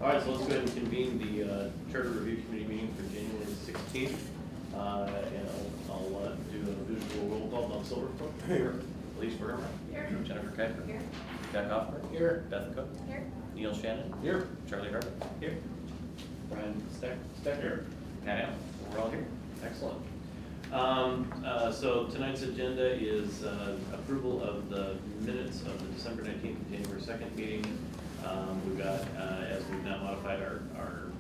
All right, so let's go ahead and convene the Charter Review Committee meeting for January 16th. And I'll do a visual roll call. Bob Silverfoot. Here. Elise Berger. Here. Jennifer Kuiper. Here. Jack Hoffman. Here. Beth Cook. Here. Neil Shannon. Here. Charlie Harper. Here. Brian Steck here. Pat Allen. We're all here. Excellent. So tonight's agenda is approval of the minutes of the December 19th and January 2nd meeting. We've got, as we've now modified our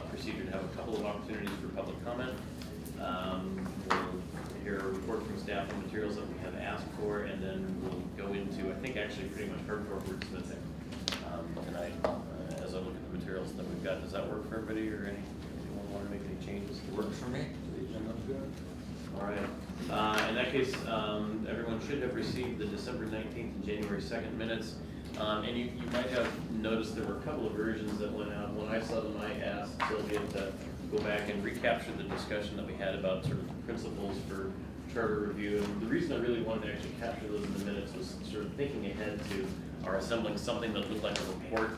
procedure, to have a couple of opportunities for public comment. We'll hear a report from staff on materials that we have asked for, and then we'll go into, I think, actually pretty much hardcore wordsmithing tonight as I look at the materials that we've got. Does that work for everybody, or anyone want to make any changes? It works for me. All right. In that case, everyone should have received the December 19th and January 2nd minutes. And you might have noticed there were a couple of versions that went out. When I saw them, I asked Sylvia to go back and recapture the discussion that we had about sort of the principles for charter review. And the reason I really wanted to actually capture those in the minutes was sort of thinking ahead to our assembling something that looked like a report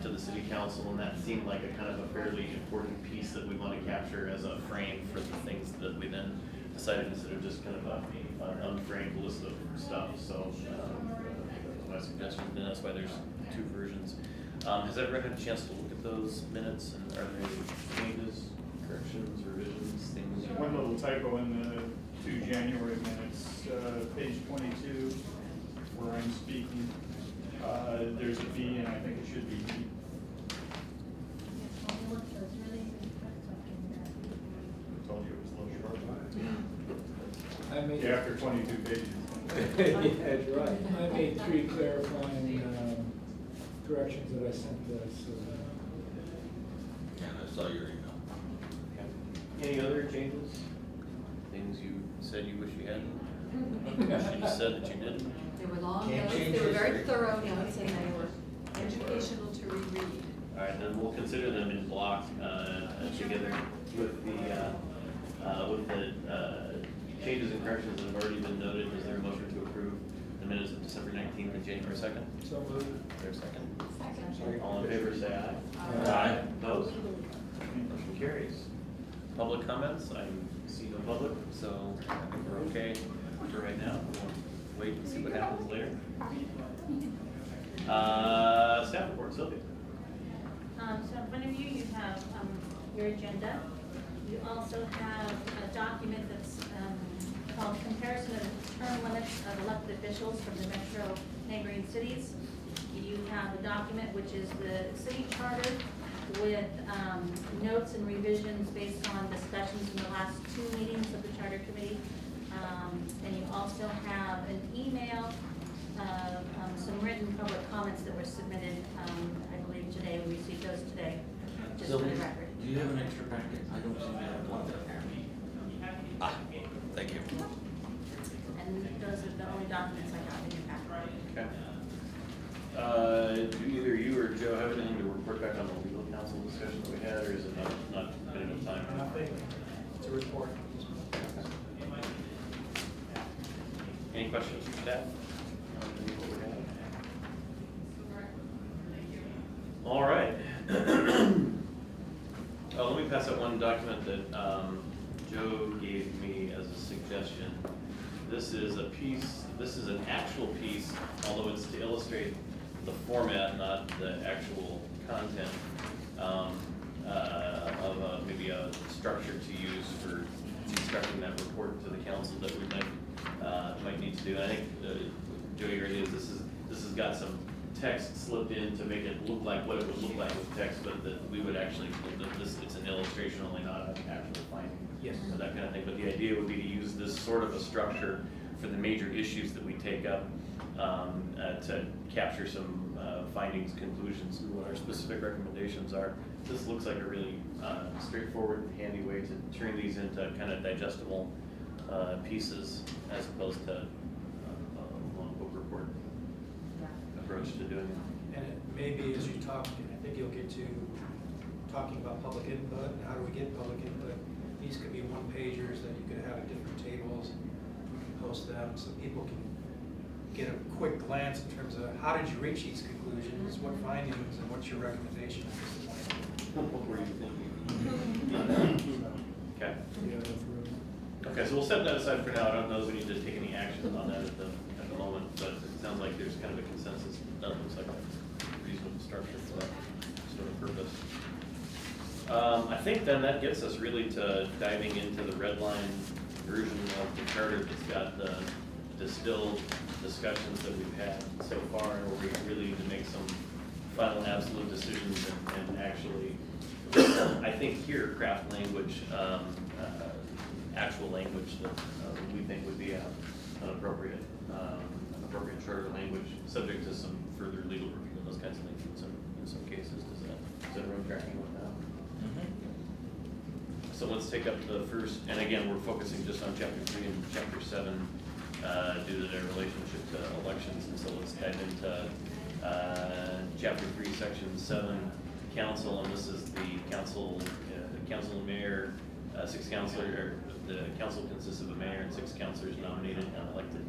to the city council, and that seemed like a kind of a fairly important piece that we want to capture as a frame for the things that we then decided instead of just kind of an unframed list of stuff. So my suggestion, and that's why there's two versions. Has everyone had a chance to look at those minutes, and are there any changes, corrections, revisions, things? One little typo in the two January minutes, page 22, where I'm speaking. There's a B, and I think it should be B. I told you it was a little short. I made, After 22 pages. yeah, that's right. I made 3 clarifying corrections that I sent us. Yeah, I saw your email. Okay. Any other changes? Things you said you wish you hadn't? You just said that you didn't? They were long Can't notes, change they were very history. thorough notes, and they were educational to reread. All right, then we'll consider them in block together with the changes and corrections that have already been noted. Is there a motion to approve the minutes of December 19th and January 2nd? So moved. Is there a second? Second. All in favor, say aye. Aye. Opposed? Motion carries. Public comments? I see no public, so I think we're okay for right now. We'll wait and see what happens later. Staff report, Sylvia. So in front of you, you have your agenda. You also have a document that's called Comparison of Term Limits of Elected Officials from the metro neighboring cities. You have a document which is the city charter with notes and revisions based on discussions in the last 2 meetings of the charter committee. And you also have an email of some written public comments that were submitted, I believe today. We received those today, just for the record. Do you have an extra packet? I don't seem to have one. Ah, thank you. And those are the only documents I have in your packet. Okay. Do either you or Joe have anything to report back on the legal counsel discussion that we had, or is it not been enough time? Nothing. It's a report. Any questions from staff? All right. Let me pass out one document that Joe gave me as a suggestion. This is a piece, this is an actual piece, although it's to illustrate the format, not the actual content, of maybe a structure to use for constructing that report to the council that we might need to do. And I think, Joe, your idea is this has got some text slipped in to make it look like what it would look like with text, but that we would actually, it's an illustration only, not an actual finding. Yes. So that kind of thing, but the idea would be to use this sort of a structure for the major issues that we take up, to capture some findings, conclusions, and what our specific recommendations are. This looks like a really straightforward, handy way to turn these into kind of digestible pieces, as opposed to a long book report approach to doing it. And it may be as you talk, I think you'll get to talking about public input and how do we get public input. These could be one-pagers that you could have in different tables. You can post them so people can get a quick glance in terms of how did you reach these conclusions, what findings, and what's your recommendation at this point? What were you thinking? Okay. Yeah, that's real. Okay, so we'll set that aside for now. I don't know if we need to take any action on that at the moment, but it sounds like there's kind of a consensus. That looks like a reasonable structure for that sort of purpose. I think then that gets us really to diving into the red line version of the charter that's got the distilled discussions that we've had so far, and where we really need to make some final absolute decisions and actually, I think here, craft language, actual language that we think would be an appropriate charter language, subject to some further legal review and those kinds of things in some cases. Is everyone tracking with that? So let's take up the first, and again, we're focusing just on chapter 3 and chapter 7 due to their relationship to elections, and so let's dive into chapter 3, section 7, council, and this is the council, council and mayor, 6 councilor, the council consists of a mayor and 6 councilors nominated and elected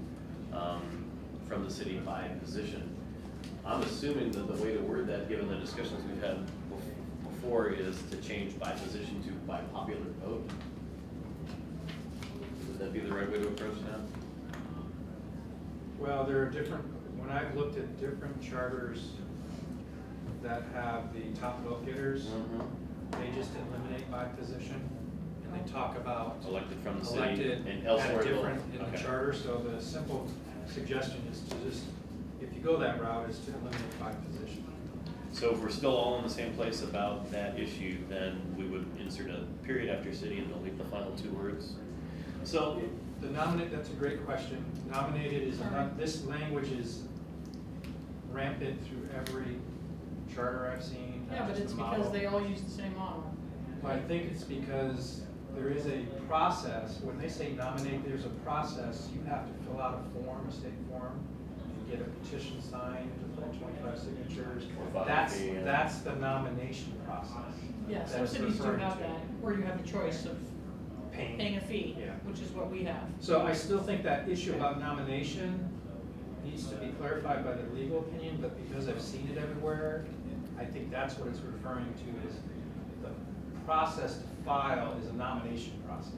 from the city by position. I'm assuming that the way to word that, given the discussions we've had before, is to change by position to by popular vote. Would that be the right way to approach that? Well, there are different, when I've looked at different charters that have the top vote getters, they just eliminate by position, and they talk about Elected from the city elected and at elsewhere. different in the Okay. charter, so the simple suggestion is to just, if you go that route, is to eliminate by position. So if we're still all in the same place about that issue, then we would insert a period after city and delete the final 2 words. So, The nominate, that's a great question. Nominated is, this language is rampant through every charter I've seen. not Yeah, but just it's the because model. they all use the same model. I think it's because there is a process, when they say nominate, there's a process, you have to fill out a form, a state form, and get a petition signed, with all 25 signatures. Or file a That's, fee, yeah. that's the nomination process. Yeah, some That's cities do referring have to that, where you have a choice of paying a fee, Yeah. which is what we have. So I still think that issue about nomination needs to be clarified by the legal opinion, but because I've seen it everywhere, I think that's what it's referring to, is the process to file is a nomination process.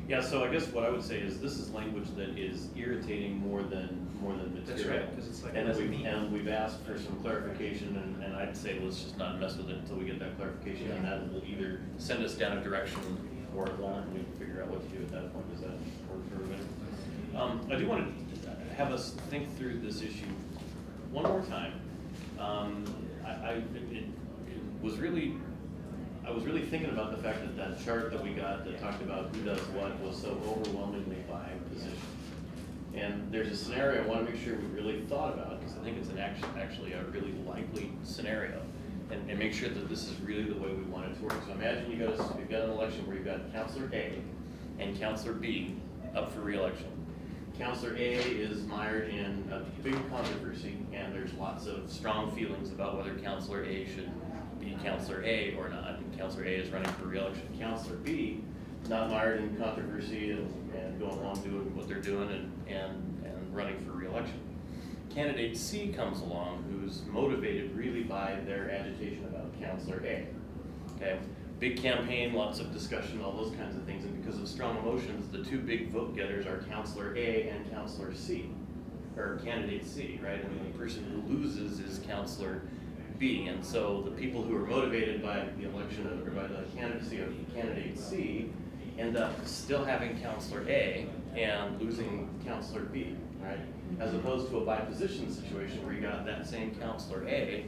yeah, so I guess what I would say is this is language that is irritating more than material. That's right, 'cause it's like, And what does it mean? we've asked for some clarification, and I'd say let's just not mess with it until we get that clarification, and that will either send us down a direction or it won't, and we can figure out what to do at that point. Does that work for everybody? I do want to have us think through this issue one more time. I was really thinking about the fact that that chart that we got that talked about who does what was so overwhelmingly by position. And there's a scenario I want to make sure we really thought about, because I think it's actually a really likely scenario, and make sure that this is really the way we want it to work. So imagine you've got an election where you've got Counselor A and Counselor B up for re-election. Counselor A is mired in a big controversy, and there's lots of strong feelings about whether Counselor A should be Counselor A or not. And Counselor A is running for re-election. Counselor B, not mired in controversy and going along doing what they're doing and running for re-election. Candidate C comes along, who's motivated really by their agitation about Counselor A. Okay, big campaign, lots of discussion, all those kinds of things, and because of strong emotions, the 2 big vote getters are Counselor A and Counselor C, or Candidate C, right? I mean, the person who loses is Counselor B, and so the people who are motivated by the election or by the candidacy of Candidate C end up still having Counselor A and losing Counselor B, right? As opposed to a by position situation where you got that same Counselor A,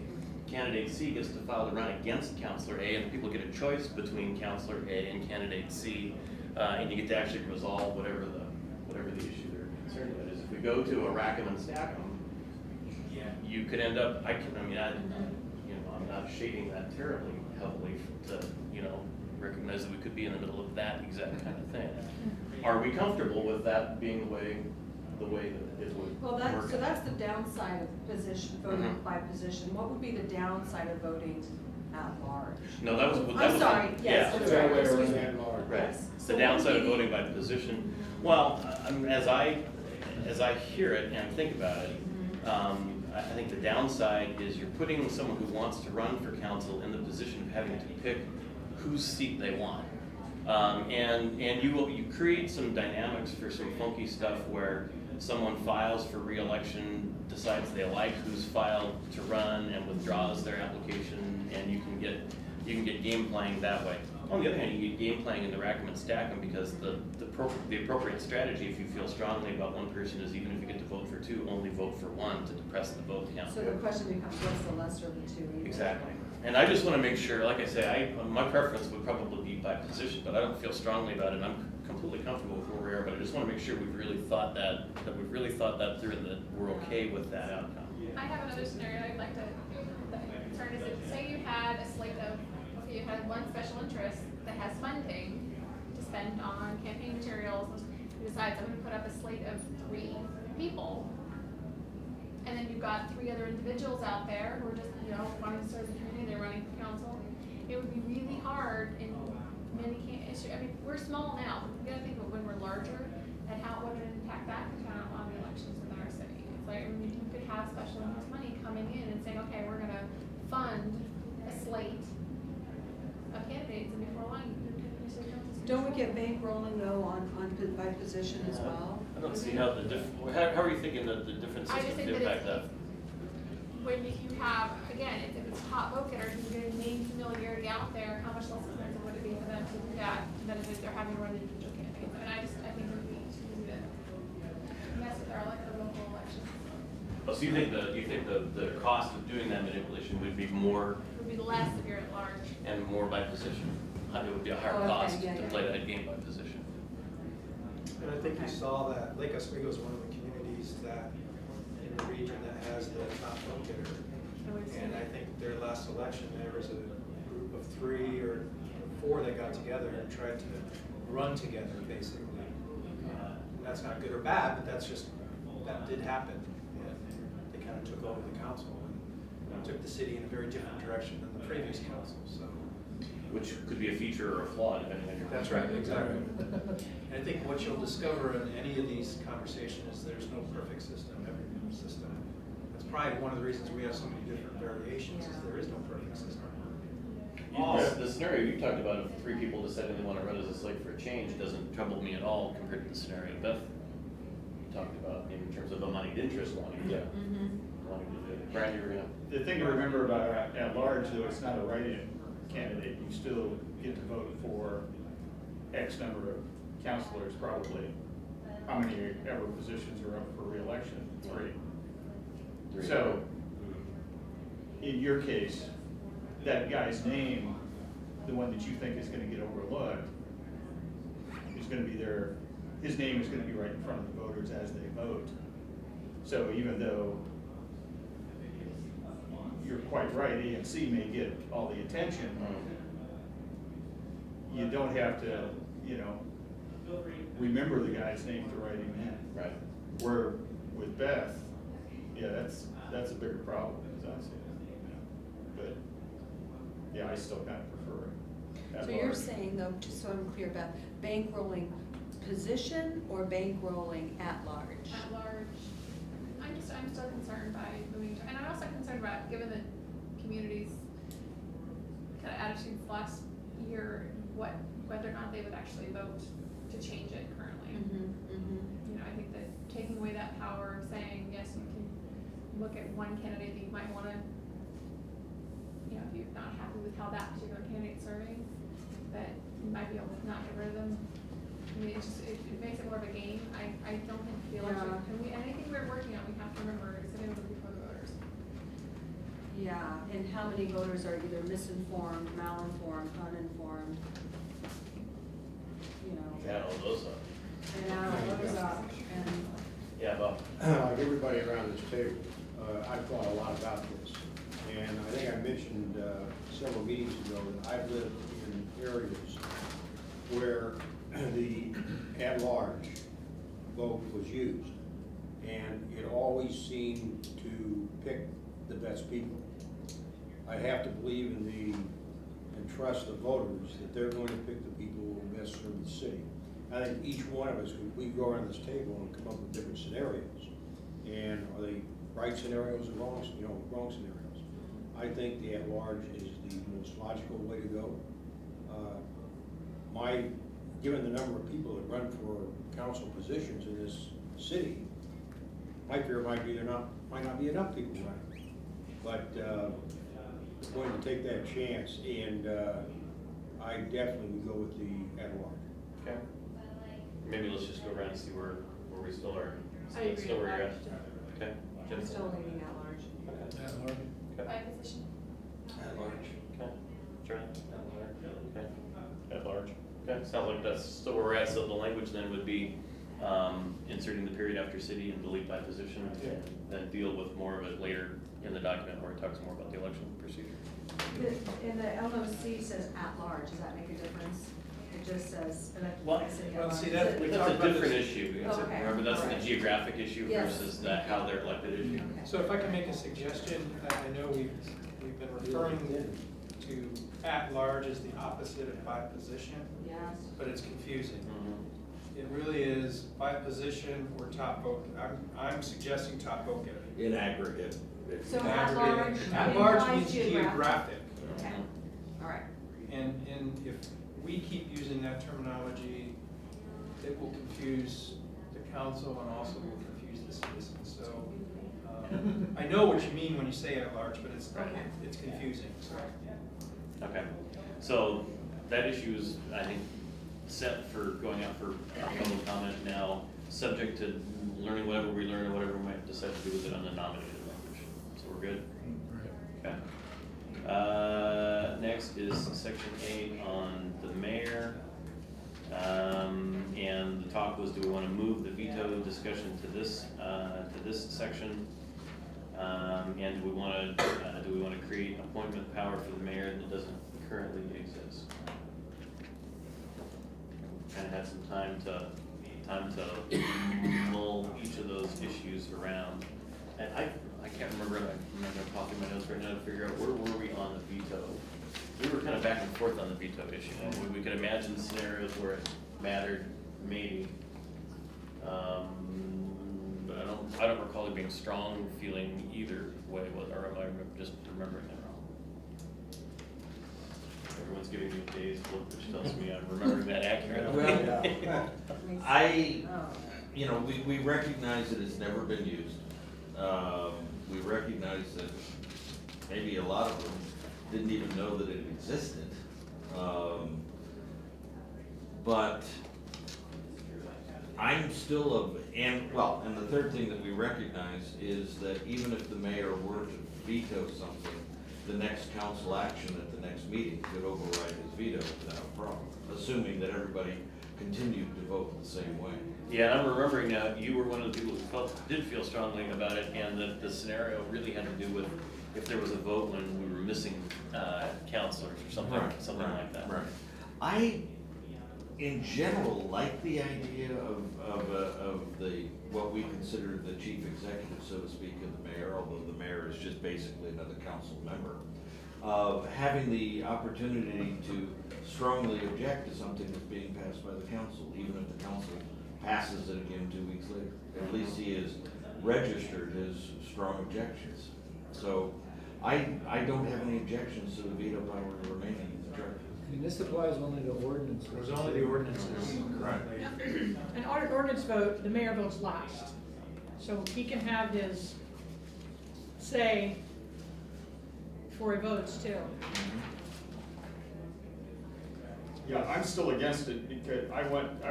Candidate C gets to file the run against Counselor A, and people get a choice between Counselor A and Candidate C, and you get to actually resolve whatever the issue they're concerned with is. If we go to a rack 'em and stack 'em, you could end up. I'm not shading that terribly heavily to recognize that we could be in the middle of that exact kind of thing. Are we comfortable with that being the way that it would Well, work? so that's the downside of position, voting Mhm. by position. What would be the downside of voting at large? No, that was. I'm sorry, yes, Yeah. I'm sorry, That way excuse around me. at large. Right. Yes. So The what would downside be of the- voting by position, well, as I as I hear it and think about it, I think the downside is you're putting someone who wants to run for council in the position of having to pick whose seat they want. And you create some dynamics for some funky stuff where someone files for re-election, decides they like who's filed to run and withdraws their application, and you can get game playing that way. On the other hand, you get game playing in the rack 'em and stack 'em, because the appropriate strategy, if you feel strongly about one person, is even if you get to vote for two, only vote for one to depress the vote count. So the question becomes, what's the lesser of the two evils? Exactly. And I just want to make sure, like I say, my preference would probably be by position, but I don't feel strongly about it. I'm completely comfortable with where we are, but I just want to make sure we've really thought that we've really thought that through, and that we're okay with that outcome. I have another scenario I'd like to, the concern is that, say you had a slate of, okay, you had one special interest that has funding to spend on campaign materials, who decides I'm gonna put up a slate of 3 people, and then you've got 3 other individuals out there who are just, wanting to serve the community, they're running for council. It would be really hard in many we're small now, but you gotta think of when we're larger, and what an impact that could have on the elections within our city. It's like, you could have special interest money coming in and saying, okay, we're gonna fund a slate of candidates, and before long, Don't we get bankrolling though by position as well? I don't see how how are you thinking that the different I just systems think impact that that? when you have, again, if it's hot vote getters, and you're getting name familiarity out there, how much less expensive would it be for them to do that than if they're having to run individual campaigns? And I think it would be easy to mess with our local elections. Oh, so you think the cost of doing that manipulation would be more It would be less if you're at large. and more by position? It would be a higher Oh, okay, cost yeah, to yeah. play that game by position. And I think you saw that Lake Oswego is one of the communities that, in the region, that has the top vote getter. And I think their last election, there was a group of 3 or 4 that got together and tried to run together, basically. That's not good or bad, but that did happen. And they kind of took over the council and took the city in a very different direction than the previous council, so. Which could be a feature or a flaw, depending on your. That's right, exactly. And I think what you'll discover in any of these conversations is there's no perfect system, every system. That's probably one of the reasons we have so many different variations, is there is no perfect system. The scenario you talked about of 3 people deciding they want to run as a slate for a change doesn't trouble me at all compared to the scenario Beth talked about in terms of a moneyed interest wanting to do it. Brian, you were gonna. The thing to remember about at large, though, it's not a write-in candidate. You still get to vote for X number of councilors, probably. How many ever positions are up for re-election? 3. So, in your case, that guy's name, the one that you think is gonna get overlooked, is gonna be there, his name is gonna be right in front of the voters as they vote. So even though you're quite right, ANC may get all the attention, you don't have to, remember the guy's name to write him in. Right. Where with Beth, yeah, that's a bigger problem, as I see it. But, yeah, I still kind of prefer it. So you're saying though, just so I'm clear about bankrolling position or bankrolling at large? At large, I'm still concerned by moving, and I'm also concerned about, given the community's kind of attitudes last year, whether or not they would actually vote to change it currently. I think that taking away that power of saying, yes, you can look at one candidate that you might want to, if you're not happy with how that particular candidate's serving, that you might be able to not get rid of them. I mean, it makes it more of a game. I don't think the election, and anything we're working on, we have to remember, is it able to be for the voters? Yeah, and how many voters are either misinformed, malinformed, uninformed? Add all those up. And add all those up, and Yeah, Bob. Like everybody around this table, I've thought a lot about this. And I think I mentioned several meetings ago that I've lived in areas where the at-large vote was used. And it always seemed to pick the best people. I have to believe in and trust the voters that they're going to pick the people who will best serve the city. I think each one of us, we go around this table and come up with different scenarios. And are they right scenarios or wrong scenarios? I think the at-large is the most logical way to go. Given the number of people that run for council positions in this city, my fear might not be enough people running. But I'm going to take that chance, and I definitely would go with the at-large. Okay. Maybe let's just go around and see where we still are. I agree Still where with you're that. at? Okay. Jim? I'm still leaning at large. Okay. By position. At large. Okay. Charlie? Okay. At large. Okay, sounds like that's still where we're at, so the language then would be inserting the period after city and delete by position, and then deal with more of it later in the document where it talks more about the election procedure. In the LOC says at large, does that make a difference? It just says elected Well, by city at well, large. see, Is that- it- we That's talked a about different this- issue, Oh, okay. remember, that's the Alright. geographic issue Yes. versus how they're elected issue. Okay. So if I can make a suggestion, I know we've been referring to at-large as the opposite of by position, Yes. but it's confusing. Mhm. It really is by position or top vote. I'm suggesting top vote getter. In aggregate. So at large At-large implies means geographic. geographic. Okay, all right. And if we keep using that terminology, it will confuse the council and also will confuse the citizens. So I know what you mean when you say at large, but it's confusing. So. Okay, so that issue is, I think, set for going out for public comment now, subject to learning whatever we learn or whatever we might decide to do with it on the nominated language. So we're good? Okay. Next is section 8 on the mayor. And the talk was, do we want to move the veto discussion to this section? And do we want to create appointment power for the mayor that doesn't currently exist? Kind of had some time to mull each of those issues around. And I can't remember, I'm not gonna pop in my notes right now to figure out where were we on the veto. We were kind of back and forth on the veto issue, and we could imagine scenarios where it mattered, maybe. But I don't recall it being strong feeling either way, or am I just remembering that wrong? Everyone's giving me a dazed look, which tells me I'm remembering that accurately. Well, we recognize that it's never been used. We recognize that maybe a lot of them didn't even know that it existed. But I'm still and the third thing that we recognize is that even if the mayor were to veto something, the next council action at the next meeting could override his veto without a problem, assuming that everybody continued to vote the same way. Yeah, and I'm remembering now, you were one of the people who did feel strongly about it, and that the scenario really had to do with if there was a vote when we were missing counselors or something, like that. Right. I, in general, like the idea of what we consider the chief executive, so to speak, of the mayor, although the mayor is just basically another council member, of having the opportunity to strongly object to something that's being passed by the council, even if the council passes it again 2 weeks later. At least he has registered his strong objections. So I don't have any objections to the veto power remaining in the charter. And this applies only to ordinances. It was only the ordinances. Right. An ordinance vote, the mayor votes last. So he can have his say before he votes too. Yeah, I'm still against it because I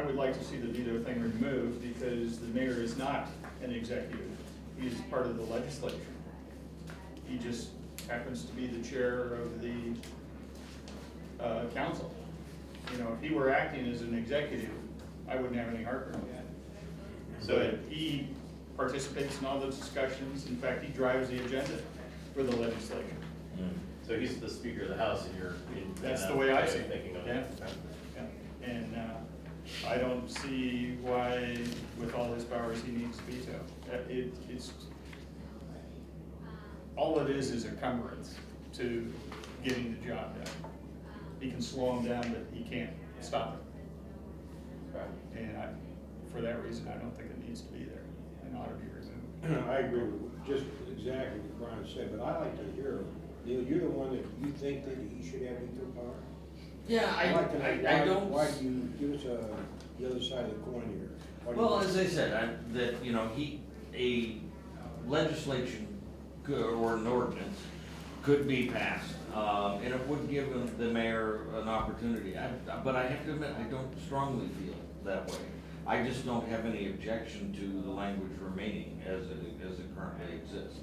would like to see the veto thing removed because the mayor is not an executive. He's part of the legislature. He just happens to be the chair of the council. You know, if he were acting as an executive, I wouldn't have any heartburn with that. So he participates in all the discussions. In fact, he drives the agenda for the legislature. So he's the Speaker of the House, and That's the way I see it. thinking of Yeah. it. Yeah. And I don't see why, with all his powers, he needs veto. It's all it is a cumbrance to getting the job done. He can slow him down, but he can't stop And for that reason, I don't think it needs to be there and ought to be removed. I agree with just exactly what Brian said, but I like to hear, Neil, you're the one that you think that he should have veto power? Yeah, I'd like to know I don't. why do you, give us the other side of the coin here. Why do you- Well, as I said, that, you know, a legislation or an ordinance could be passed, and it would give the mayor an opportunity. But I have to admit, I don't strongly feel that way. I just don't have any objection to the language remaining as it currently exists.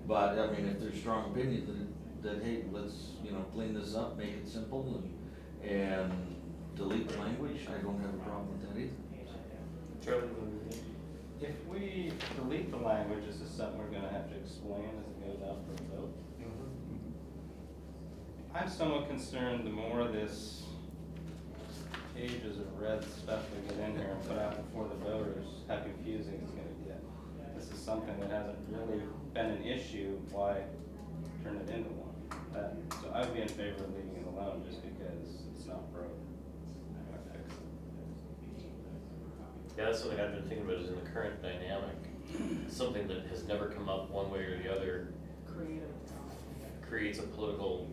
But, I mean, if there's strong opinion that, hey, let's, you know, clean this up, make it simple and delete the language, I don't have a problem with that either. If we delete the language, is this something we're gonna have to explain as it goes out for a vote? I'm somewhat concerned the more this pages of red stuff we get in here and put out before the voters, how confusing it's gonna get. This is something that hasn't really been an issue, why turn it into one? So I would be in favor of leaving it alone just because it's not broke. Yeah, that's something I've been thinking about is in the current dynamic, something that has never come up one way or the other creates a political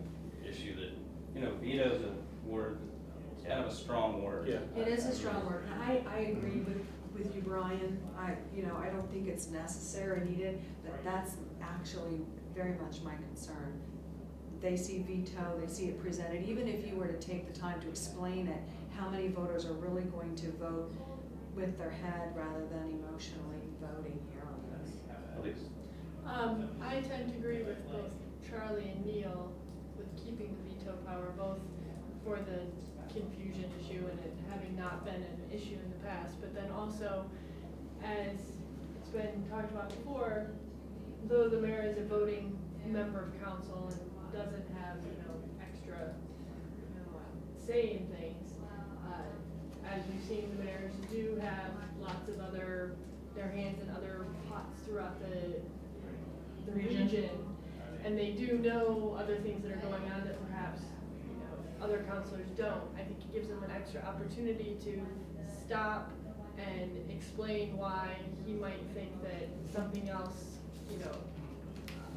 issue that, You know, veto is a word, it's kind of a strong word. Yeah. It is a strong word, and I agree with you, Brian. I don't think it's necessary or needed, but that's actually very much my concern. They see veto, they see it presented, even if you were to take the time to explain it, how many voters are really going to vote with their head rather than emotionally voting here on this? at least, I tend to agree with both Charlie and Neil with keeping the veto power, both for the confusion issue and it having not been an issue in the past, but then also, as it's been talked about before, though the mayor is a voting member of council and doesn't have, extra, say in things, as we've seen, the mayors do have lots of their hands in other pots throughout the region. And they do know other things that are going on that perhaps, other councilors don't. I think it gives them an extra opportunity to stop and explain why he might think that something else,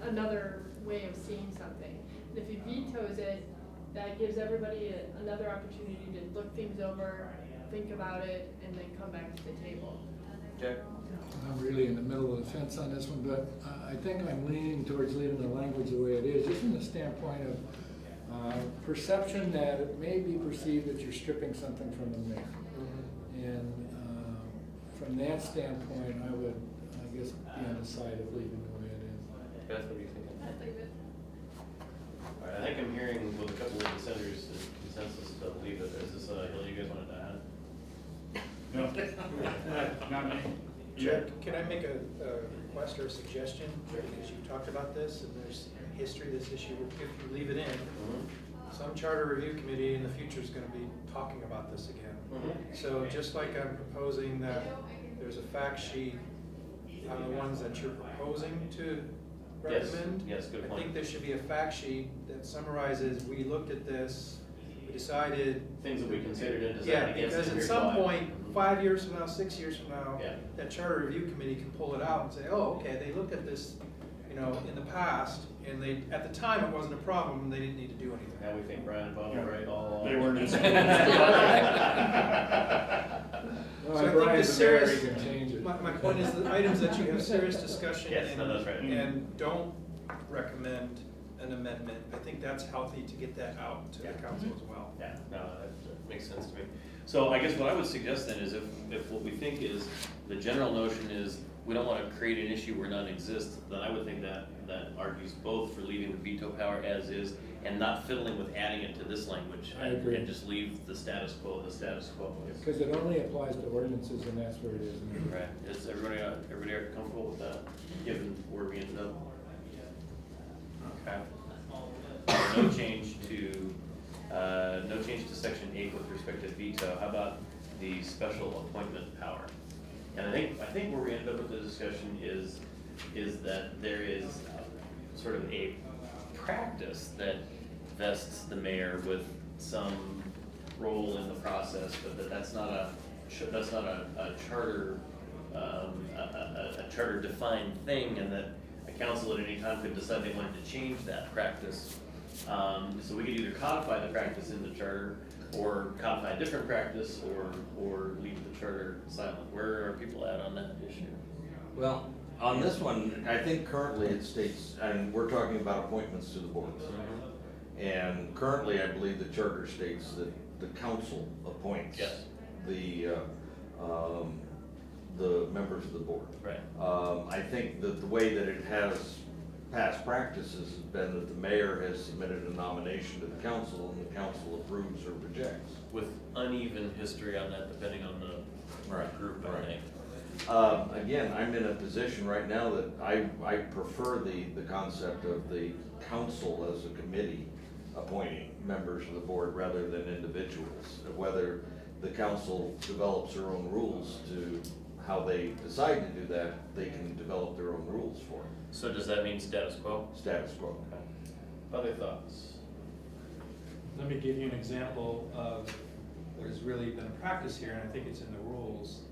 another way of seeing something. And if he vetoes it, that gives everybody another opportunity to look things over, think about it, and then come back to the table. Jack? I'm really in the middle of the fence on this one, but I think I'm leaning towards leaving the language the way it is, just from the standpoint of perception that it may be perceived that you're stripping something from the mayor. And from that standpoint, I would, I guess, be on the side of leaving the way it is. Beth, what are you thinking? I'd leave it. All right, I think I'm hearing with a couple of dissenters, the consensus to leave it. Is this a hill you guys wanted to add? No, not me. Jack, can I make a request or a suggestion? Because you've talked about this and there's a history of this issue. If you leave it in, some charter review committee in the future is going to be talking about this again. So just like I'm proposing that there's a fact sheet on the ones that you're proposing to recommend. Yes, good I point. think there should be a fact sheet that summarizes, we looked at this, we decided. Things that we considered and Yeah, decided against. because and at here's some why. point, 5 years from now, 6 years from now, Yeah. that charter review committee can pull it out and say, oh, okay, they looked at this, in the past, and they, at the time, it wasn't a problem, and they didn't need to do anything. Now we think Brian and Bob are right all along. They weren't. Well, So I think Brian's the the mayor, serious, he can change it. my point is the items that you have serious discussion Yes, no, that's right. and don't recommend an amendment, I think that's healthy to get that out to the council as well. Yeah, no, that makes sense to me. So I guess what I would suggest then is if what we think is, the general notion is, we don't want to create an issue where none exists, then I would think that argues both for leaving the veto power as is and not fiddling with adding it to this language. I agree. And just leave the status quo, is. Because it only applies to ordinances, and that's where it is. Right, is everybody comfortable with that, given where we ended up? Okay. No change to section 8 with respect to veto. How about the special appointment power? And I think where we end up with the discussion is that there is sort of a practice that vests the mayor with some role in the process, but that's not that's not a charter, a charter defined thing, and that a council at any time could decide they wanted to change that practice. So we could either codify the practice in the charter, or codify a different practice, or leave the charter silent. Where are people at on that issue? Well, on this one, I think currently it states, and we're talking about appointments to the boards. And currently, I believe the charter states that the council appoints. Yes. The members of the board. Right. I think that the way that it has past practices has been that the mayor has submitted a nomination to the council, and the council approves or rejects. With uneven history on that, depending on the Right, group, I right. think. Again, I'm in a position right now that I prefer the concept of the council as a committee appointing members of the board rather than individuals. Whether the council develops their own rules to how they decide to do that, they can develop their own rules for it. So does that mean status quo? Status quo. Other thoughts? Let me give you an example of what has really been a practice here, and I think it's in the rules.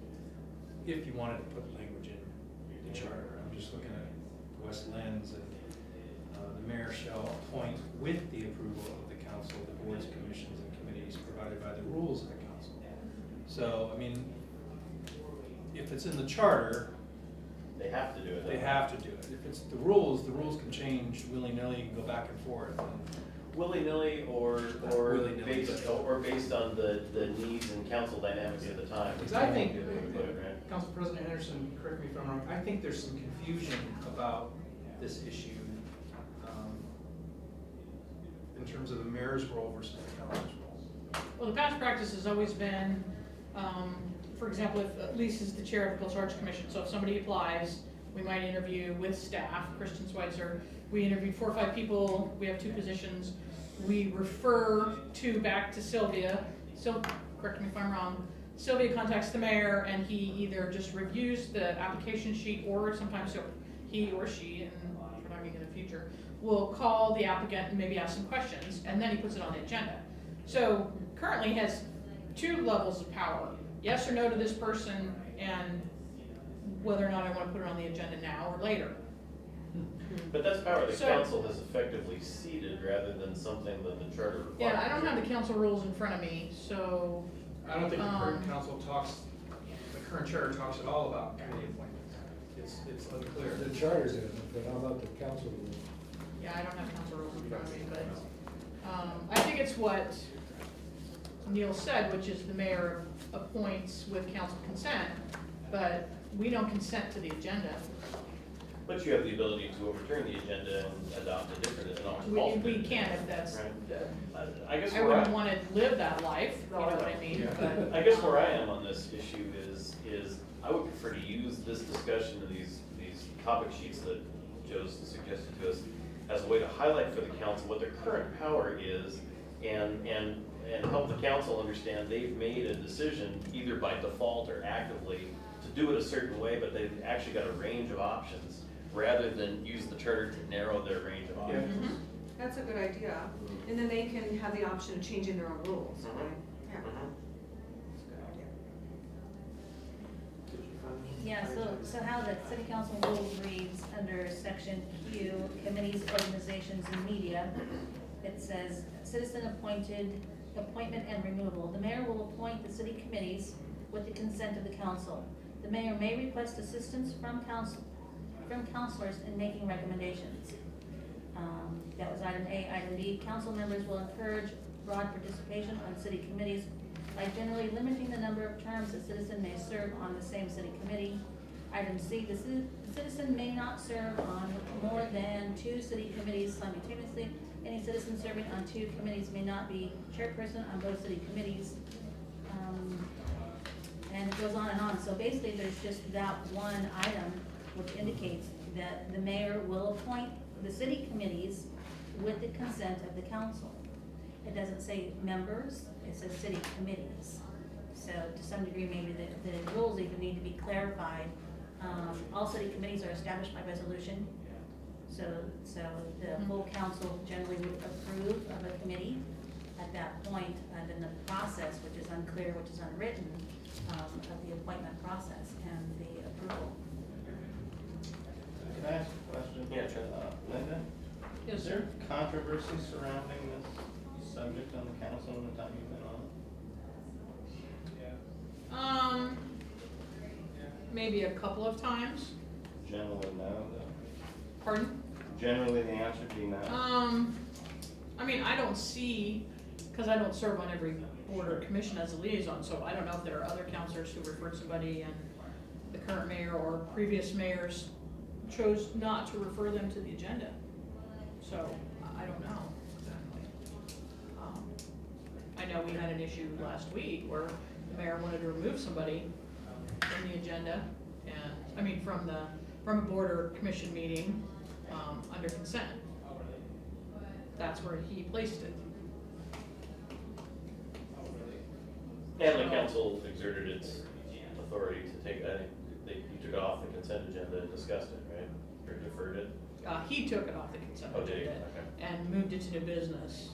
If you wanted to put language in the charter, I'm just looking at West Lens, and the mayor shall appoint with the approval of the council, the boards, commissions, and committees provided by the rules of the council. So, I mean, if it's in the charter, They have to do it. they have to do it. If it's the rules can change willy-nilly, you can go back and forth. Willy-nilly or Willy-nilly, based, but- or based on the needs and council dynamics at the time. Because I think, Right. Council President Henderson, correct me if I'm wrong, I think there's some confusion about this issue in terms of the mayor's role versus the council's role. Well, the past practice has always been, for example, if Lisa is the chair of the Coastal Arts Commission, so if somebody applies, we might interview with staff, Kristen Schweitzer. We interviewed 4 or 5 people, we have 2 positions. We refer back to Sylvia. Correct me if I'm wrong. Sylvia contacts the mayor, and he either just reviews the application sheet, or sometimes he or she, and we're talking in the future, will call the applicant and maybe ask some questions, and then he puts it on the agenda. So currently has 2 levels of power, yes or no to this person, and whether or not I want to put it on the agenda now or later. But that's power the So- council has effectively ceded rather than something that the charter requires. Yeah, I don't have the council rules in front of me, so, I don't think the current Um, council the current charter talks at all about committee appointments. It's unclear. The charter doesn't, but how about the council rule? yeah, I don't have council rules in front of me, but, I think it's what Neil said, which is the mayor appoints with council consent, but we don't consent to the agenda. But you have the ability to overturn the agenda and adopt a different, an alternate. We can if that's, Right. I guess I where wouldn't want to live that life, you know what I mean? Yeah. But, I guess where I am on this issue is I would prefer to use this discussion and these topic sheets that Joe's suggested to us as a way to highlight for the council what their current power is, and help the council understand they've made a decision, either by default or actively, to do it a certain way, but they've actually got a range of options, rather than use the charter to narrow their range of options. Mhm. That's a good idea, and then they can have the option of changing their own rules, Mhm. right? Yeah. Mhm. That's a good idea. Yeah, so how the city council rules reads under section Q, committees, organizations, and media, it says, citizen appointment and removal. The mayor will appoint the city committees with the consent of the council. The mayor may request assistance from councilors in making recommendations. That was item A. Item B, council members will encourage broad participation on city committees by generally limiting the number of terms a citizen may serve on the same city committee. Item C, the citizen may not serve on more than 2 city committees simultaneously. Any citizen serving on 2 committees may not be chairperson on both city committees. And it goes on and on. So basically, there's just that one item which indicates that the mayor will appoint the city committees with the consent of the council. It doesn't say members, it says city committees. So to some degree, maybe the rules even need to be clarified. All city committees are established by resolution. So the full council generally would approve of a committee at at that point, and in the process, which is unclear, which is unwritten, of the appointment process and the approval. Can I ask a question? Yeah, sure. Linda? Yes, Is there controversy surrounding this subject on the council in the time you've been on it? Maybe a couple of times. Generally, no, though. Pardon? Generally, the answer would be no. I mean, I don't see, because I don't serve on every board or commission as a liaison, so I don't know if there are other counselors who referred somebody and the current mayor or previous mayors chose not to refer them to the agenda. So, I don't know exactly. I know we had an issue last week where the mayor wanted to remove somebody from the agenda, and, I mean, from a board or commission meeting, under consent. That's where he placed it. And the council exerted its authority to take, I think, you took it off the consent agenda and discussed it, right? Or deferred it? He took it off the consent Oh, did he? agenda Okay. and moved it to new business.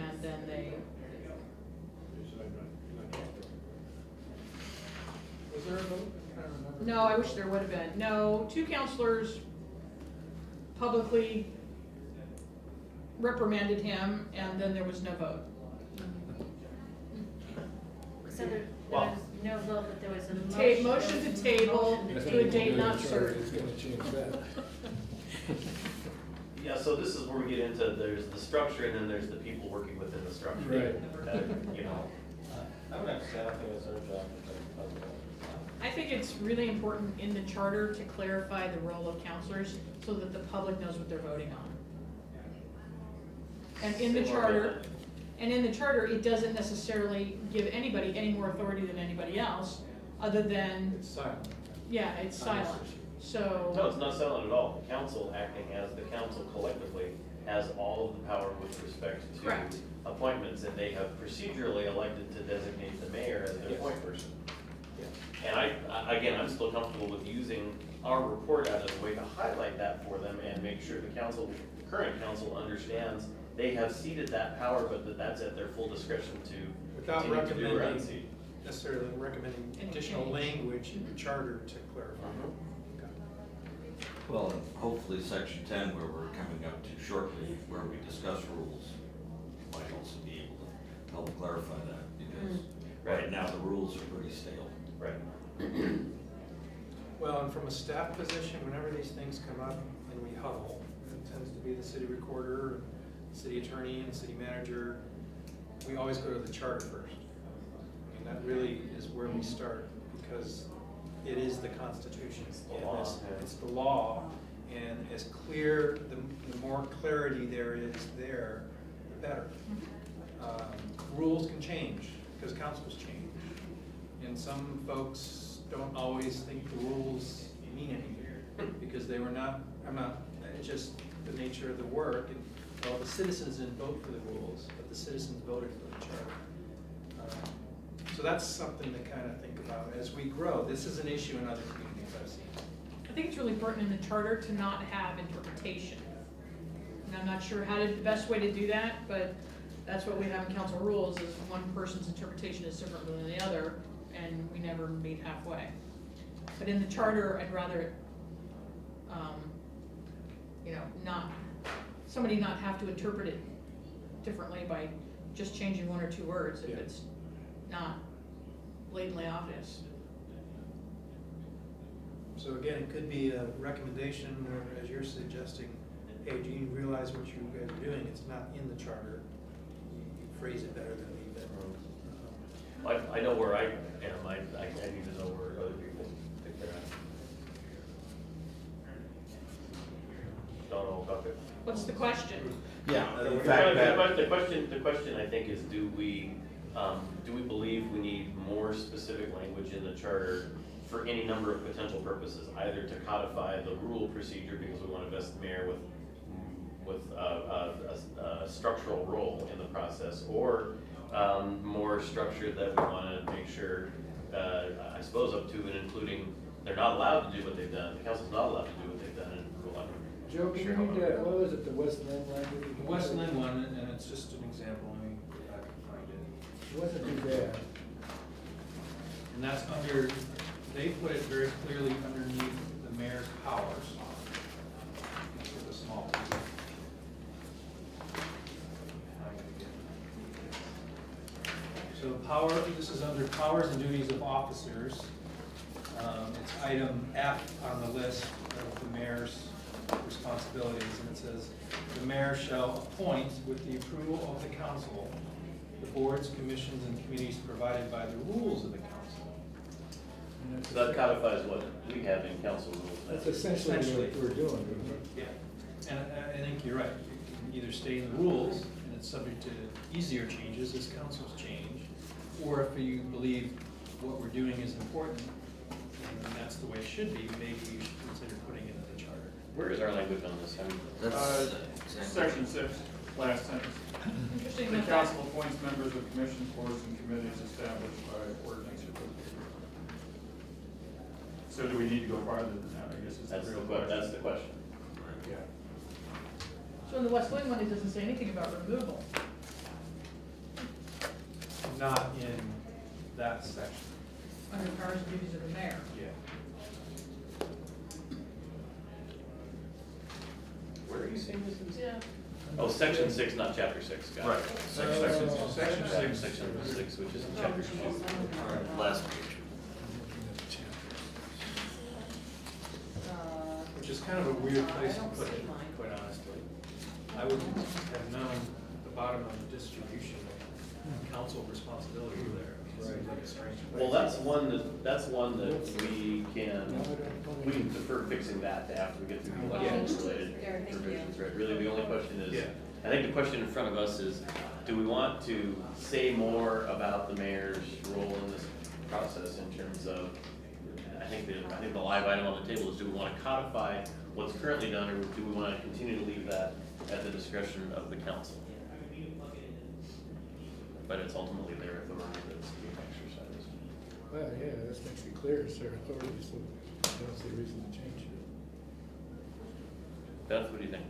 And then they, Was there a vote? I don't remember. no, I wish there would have been. No, 2 counselors publicly reprimanded him, and then there was no vote. So there Wow. was no vote, but there was a Motion to table motion I think to a we'll date do not the charter, certain. it's gonna change that. Yeah, so this is where we get into, there's the structure and then there's the people working within the structure. Right. You know, I would have to say, I don't think it's our job to take the public. I think it's really important in the charter to clarify the role of counselors so that the public knows what they're voting on. And in the charter, it doesn't necessarily give anybody any more authority than anybody else, other than, It's silent. yeah, it's silent. no, So, it's not silent at all. The council, acting as the council collectively, has all of the power with respect to Correct. appointments, and they have procedurally elected to designate the mayor as their Yes. point person. And again, I'm still comfortable with using our report as a way to highlight that for them and make sure the council, the current council understands they have ceded that power, but that's at their full discretion to Without continue to do or recommending, unseat. necessarily recommending Any additional change. language in the charter to clarify. Okay. Well, and hopefully section 10, where we're coming up to shortly, where we discuss rules, might also be able to help clarify that, because right now the rules are pretty stale. Right. Well, and from a staff position, whenever these things come up and we huddle, it tends to be the city recorder, city attorney, and city manager, we always go to the charter first. I mean, that really is where we start, because it is the Constitution. the and law, it's- yeah. It's the law, and as clear, the more clarity there is there, the better. Rules can change, because councils change. And some folks don't always think the rules mean anything, because they were not, it's just the nature of the work. And, well, the citizens didn't vote for the rules, but the citizens voted for the charter. So that's something to kind of think about as we grow. This is an issue in other communities I've seen. I think it's really important in the charter to not have interpretation. And I'm not sure how the best way to do that, but that's what we have in council rules, is one person's interpretation is different than the other, and we never meet halfway. But in the charter, I'd rather, somebody not have to interpret it differently by just changing 1 or 2 words if Yeah. it's not blatantly obvious. So again, it could be a recommendation, or as you're suggesting, hey, do you realize what you guys are doing? It's not in the charter. You phrase it better than me, but. I know where I am, I need to know where other people think they're at. Don't know about it. What's the question? Yeah, The the fact that, question I think is, do we believe we need more specific language in the charter for any number of potential purposes, either to codify the rule procedure because we want to vest the mayor with a structural role in the process, or more structure that we want to make sure, I suppose up to and including, they're not allowed to do what they've done, the council's not allowed to do what they've done in rule. Joe, can you read, what was it, the West Lynn language? The West Lynn one, and it's just an example, I mean, It wasn't too bad. And that's under, they put it very clearly underneath the mayor's powers. With a small piece. So power, this is under powers and duties of officers. It's item F on the list of the mayor's responsibilities, and it says, the mayor shall appoint with the approval of the council, the boards, commissions, and committees provided by the rules of the council. And that's So that codifies what we have in council rules. That's essentially what we're doing, isn't it? Yeah, and I think you're right. You can either stay in the rules, and it's subject to easier changes as councils change, or if you believe what we're doing is important, and that's the way it should be, maybe you should consider putting it in the charter. Where is our language on this? Section 6, last sentence. Interesting The that council appoints members of commissions, boards, and committees established by ordinance or resolution. So do we need to go farther than that, I guess is the That's real the, question. that's the question. Yeah. So in the West Wing one, it doesn't say anything about removal. Not in that section. Under powers and duties of the mayor. Yeah. Where are you seeing this? Yeah. Oh, section 6, not chapter 6, got it. Right. Section Section 6. Section 6, which is in chapter 2. Last page. Which is kind of a weird place to I don't put see it, mine. quite honestly. I wouldn't have known the bottom of the distribution of council responsibility there. It seems like a strange place. Well, that's one that we can defer fixing that to after we get through the election-related There, thank you. provisions, right? Really, the only question is, Yeah. I think the question in front of us is, do we want to say more about the mayor's role in this process in terms of, I think the live item on the table is, do we want to codify what's currently done, or do we want to continue to leave that at the discretion of the council? But it's ultimately their authority that's being exercised. Well, yeah, this makes it clear it's their authority, so I don't see a reason to change it. Beth, what do you think?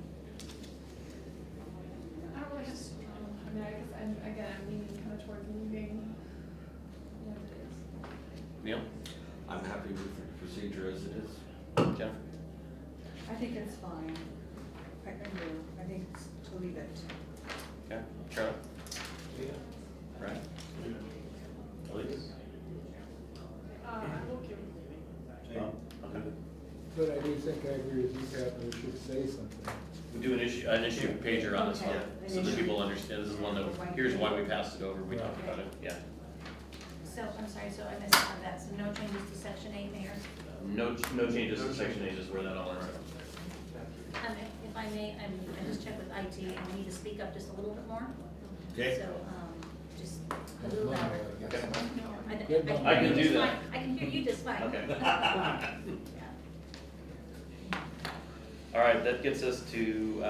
I don't really have, I mean, I guess, I'm leaning kind of towards leaving what it is. Neil? I'm happy with the procedure as it is. Jennifer? I think it's fine. I do. I think it's to leave it. Okay. Charlie? Right? Elise? I'm okay with Oh, okay. But I do think I agree with you, Pat, that we should say something. We do an issue pager on this one, Okay. so that people understand, this is one that, here's why we passed it over, we talked about it, yeah. So, I'm sorry, so I missed on that, so no changes to section 8, Mayor? No changes to section 8, just where that all is. If I may, I just checked with IT, and we need to speak up just a little bit more. Okay. So, just a little louder. Okay. Good I mom. I can hear you do just that. fine. I can hear you just fine. Okay. Yeah. All right, that gets us to,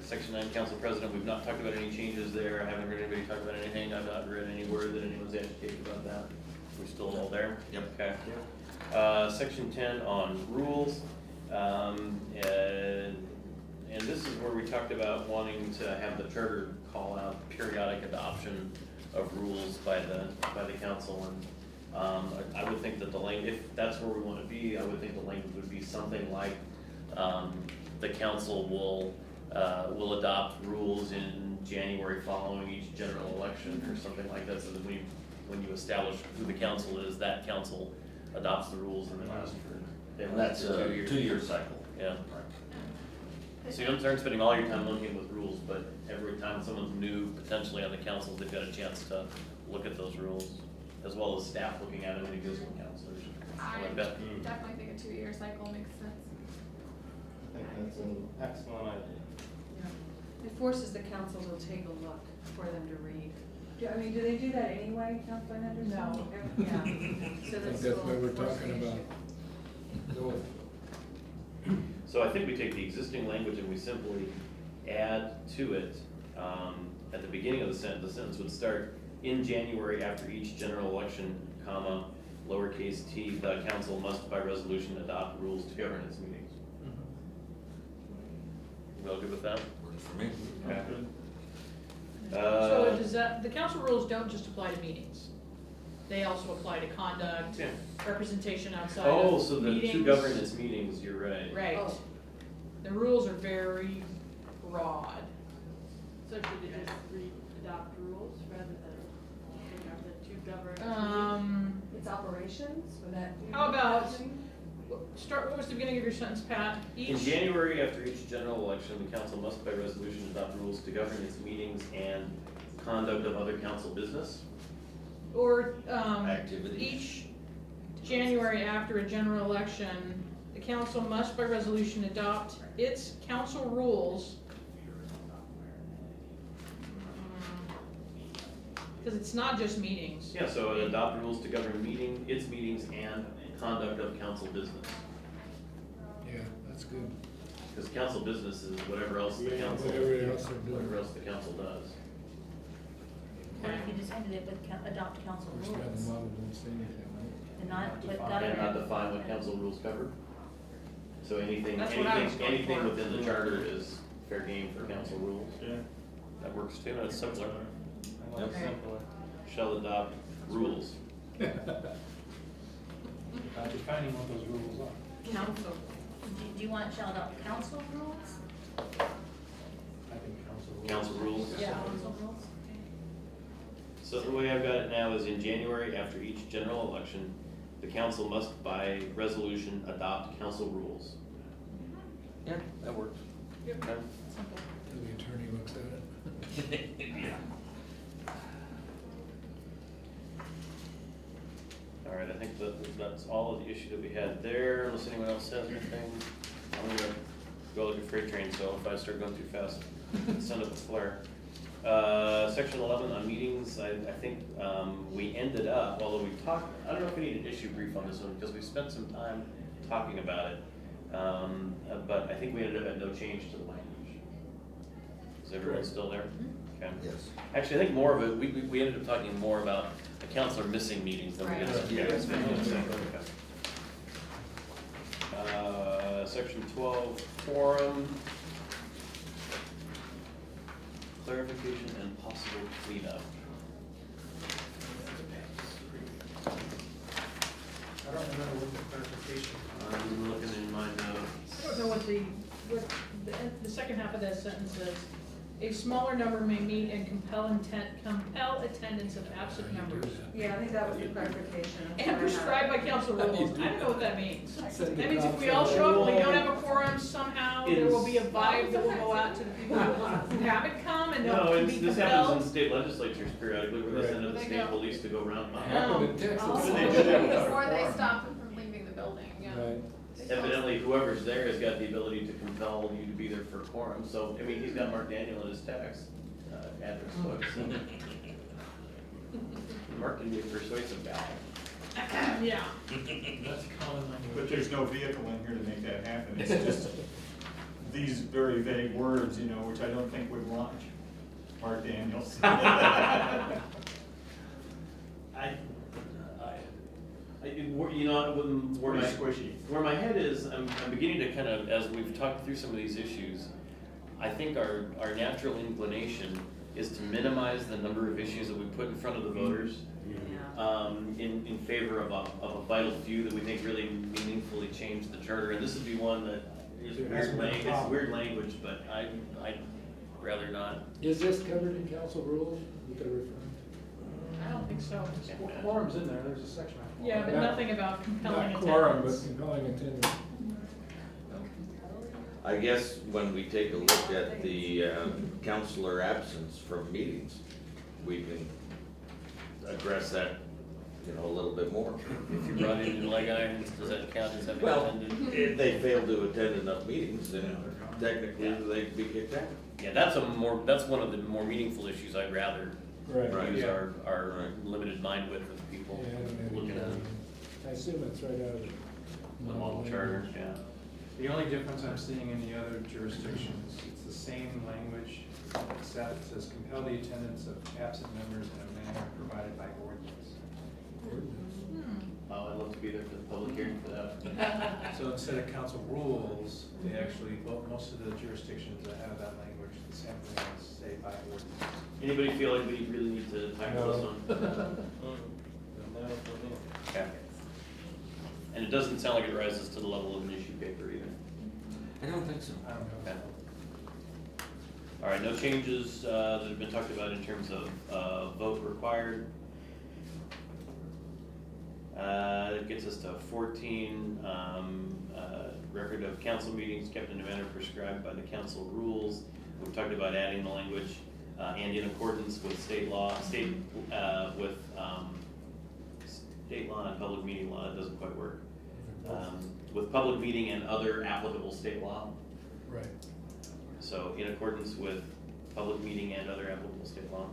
section 9, council president, we've not talked about any changes there, I haven't heard anybody talk about anything, I've not read any word that anyone's agitated about that. We're still all there? Yep. Okay. Section 10 on rules, and this is where we talked about wanting to have the charter call out periodic adoption of rules by the council, and I would think that if that's where we want to be, I would think the language would be something like, the council will adopt rules in January following each general election, or something like that, so that when you establish who the council is, that council adopts the rules and then lasts for. And that's a 2 years. 2-year cycle. Yeah. So you don't start spending all your time looking with rules, but every time someone's new potentially on the council, they've got a chance to look at those rules, as well as staff looking at it when it goes to the councilors. I Like that. definitely think a 2-year cycle makes sense. I think that's an excellent idea. It forces the council to take a look for them to read. Do they do that anyway, Councilor Henderson? No. Yeah. So I think that's that's what we're the talking about. So I think we take the existing language and we simply add to it, at the beginning of the sentence would start, in January after each general election, comma, lowercase t, the council must by resolution adopt rules to govern its meetings. You all good with that? Works for me. Okay. So Uh, does the council rules don't just apply to meetings. They also apply to conduct, Yeah. representation outside Oh, of so the meetings. two governance meetings, you're right. Right. Oh. The rules are very broad. So should it just adopt rules rather than have the two governance meetings? It's operations, would that be? How about- happening? What was the beginning of your sentence, Pat? In January, after each general election, the council must by resolution adopt rules to govern its meetings and conduct of other council business. Or, Activities. each January after a general election, the council must by resolution adopt its council rules. Because it's not just meetings. Yeah, so adopt rules to govern its meetings and conduct of council business. Yeah, that's good. Because council business is whatever else the Yeah, council, whatever else they're doing. whatever else the council does. What if you just ended it with adopt council First guy in the rules? model won't say anything, right? And not put And not government. define what council rules cover. So anything, That's what I was going anything for. within the charter is fair game for council rules. Yeah. That works too, and it's simpler. I like Okay. simpler. Shall adopt rules. Defining what those rules are. Council. Do you want shall adopt council rules? I think Council rules. Yeah. Council rules? So the way I've got it now is in January, after each general election, the council must by resolution adopt council rules. Yeah, that works. Okay. Simple. The attorney looks at it. All right, I think that's all of the issue that we had there, unless anyone else has anything. I'm gonna go like a freight train, so if I start going too fast, send up a flare. Section 11 on meetings, I think we ended up, although we talked, I don't know if we need an issue brief on this one, because we spent some time talking about it. But I think we ended up at no change to the language. Is everyone still there? Okay. Yes. Actually, I think more of it, we ended up talking more about a counselor missing meetings than we did. Right. Yeah. Section 12, forum. Clarification and possible cleanup. I don't remember what the clarification. I'm looking in my notes. I don't know what the second half of that sentence says. A smaller number may meet and compel attendance of absent members. Yeah, I think that was the clarification. And prescribed by council rules. I don't know what that means. Send the That means if we cops all out. show up and we don't have a quorum somehow, there will be a vibe that will go out to the people who haven't come and No, they'll be this happens in compelled. state legislatures periodically, where they send in the Right. state police to go around. Happened in Texas. Also, They did it. before they stop them from leaving the building, yeah. Right. Evidently, whoever's there has got the ability to compel you to be there for a quorum, so, I mean, he's got Mark Daniel in his tax address book, so. Mark can be a persuasive guy. Yeah. That's common language. But there's no vehicle in here to make that happen, it's just these very vague words, you know, which I don't think would launch Mark Daniels. You know, where Pretty my, squishy. where my head is, I'm beginning to kind of, as we've talked through some of these issues, I think our natural inclination is to minimize the number of issues that we put in front of the voters, in favor of a vital few that we think really meaningfully change the charter, and this would be one that is it's weird language, but I'd rather not. Is this covered in council rules that they're referring I don't think so. Quorum's in there, there's a section on quorum. Yeah, but Not- nothing about to? compelling Not quorum, but attendance. compelling attendance. I guess when we take a look at the counselor absence from meetings, we can address that, you know, a little bit more. If you brought in leg irons, does that count as having Well, attended? if they fail to attend enough meetings, then technically they'd be kicked out. Yeah, that's one of the more meaningful issues I'd rather Right. use Yeah. our Right. limited mind width of people Yeah, maybe. looking at I assume it's right out of the model charter, yeah. The only difference I'm seeing in the other jurisdictions, it's the same language, except it says compel the attendance of absent members in a manner provided by ordinance. Oh, I'd love to be there for the public hearing for that. So instead of council rules, they actually, well, most of the jurisdictions that have that language, the same thing as say by ordinance. Anybody feel like we really need to tackle this one? No, for me. Okay. And it doesn't sound like it rises to the level of an issue paper either. I don't think so. Okay. All right, no changes that have been talked about in terms of vote required. That gets us to 14, record of council meetings kept in a manner prescribed by the council rules. We've talked about adding the language, and in accordance with state law, state law and public meeting law, it doesn't quite work. With public meeting and other applicable state law. Right. So in accordance with public meeting and other applicable state law.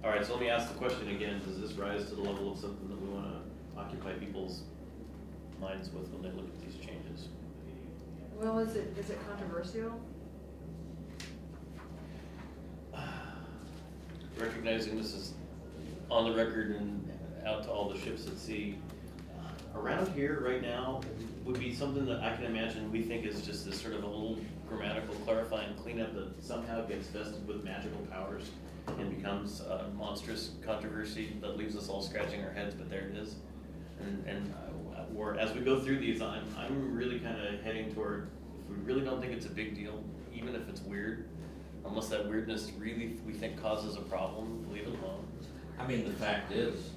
All right, so let me ask the question again, does this rise to the level of something that we wanna occupy people's minds with when they look at these changes? Well, is it controversial? Recognizing this is on the record and out to all the ships at sea, around here right now would be something that I can imagine we think is just this sort of a little grammatical clarifying cleanup that somehow gets vested with magical powers and becomes a monstrous controversy that leaves us all scratching our heads, but there it is. And we're, as we go through these, I'm really kind of heading toward, if we really don't think it's a big deal, even if it's weird, unless that weirdness really, we think causes a problem, leave it alone. I mean, the fact is,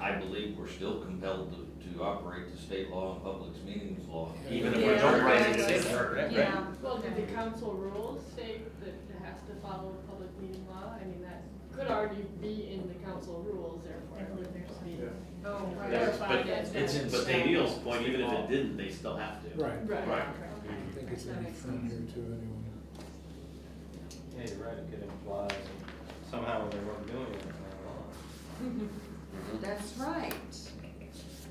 I believe we're still compelled to operate the state law and public meetings law. Even if we Yeah, don't write it right. in there, right? Yeah. Well, do the council rules say that it has to follow public meeting law? I mean, that could already be in the council rules, therefore. I believe there's some. Yeah. Oh, Yes, Clarified but as it's, that. but to Neil's point, even if it didn't, they still have to. Right. Right. Right. I think it's in front here too, anyway. Yeah, you're right, it could imply that somehow they weren't doing it, it's not wrong. Mhm. That's right.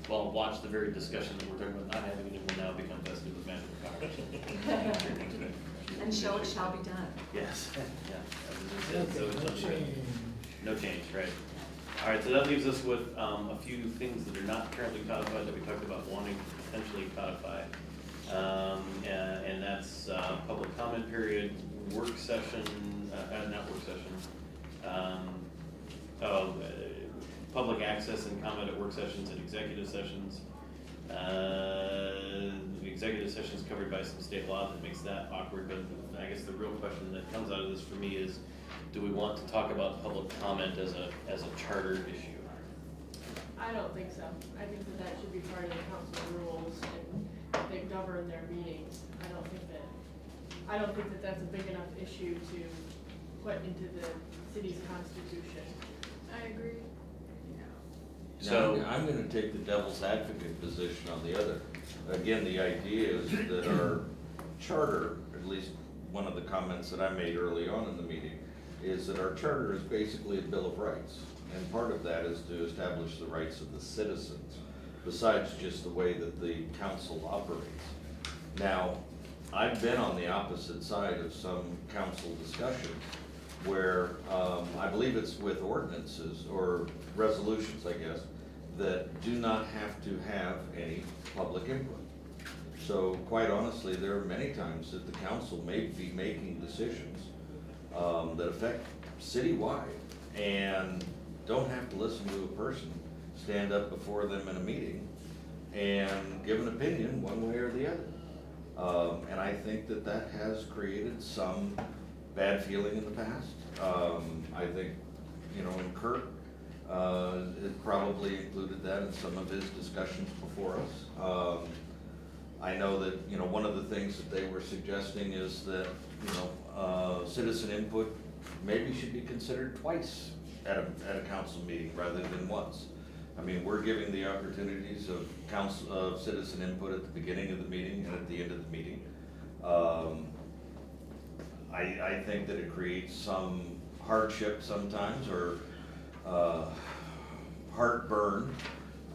Well, watch the very discussion that we're talking about not having it will now become vested with magical powers. And so it shall be done. Yes, yeah. as it is, so it's Okay, no unwritten. change. No change, right. All right, so that leaves us with a few things that are not currently codified that we talked about wanting to potentially codify. And that's public comment period, work session, not work session, public access and comment at work sessions and executive sessions. The executive session is covered by some state law that makes that awkward, but I guess the real question that comes out of this for me is, do we want to talk about public comment as a charter issue? I don't think so. I think that that should be part of the council rules and they govern their meetings. I don't think that that's a big enough issue to put into the city's constitution. I agree. So- Now, I'm gonna take the devil's advocate position on the other. Again, the idea is that our charter, at least one of the comments that I made early on in the meeting, is that our charter is basically a Bill of Rights. And part of that is to establish the rights of the citizens, besides just the way that the council operates. Now, I've been on the opposite side of some council discussions where, I believe it's with ordinances or resolutions, I guess, that do not have to have any public input. So quite honestly, there are many times that the council may be making decisions that affect citywide and don't have to listen to a person stand up before them in a meeting and give an opinion one way or the other. And I think that that has created some bad feeling in the past. I think, in Kirk, it probably included that in some of his discussions before us. I know that, one of the things that they were suggesting is that, citizen input maybe should be considered twice at a council meeting rather than once. I mean, we're giving the opportunities of citizen input at the beginning of the meeting and at the end of the meeting. I think that it creates some hardship sometimes or heartburn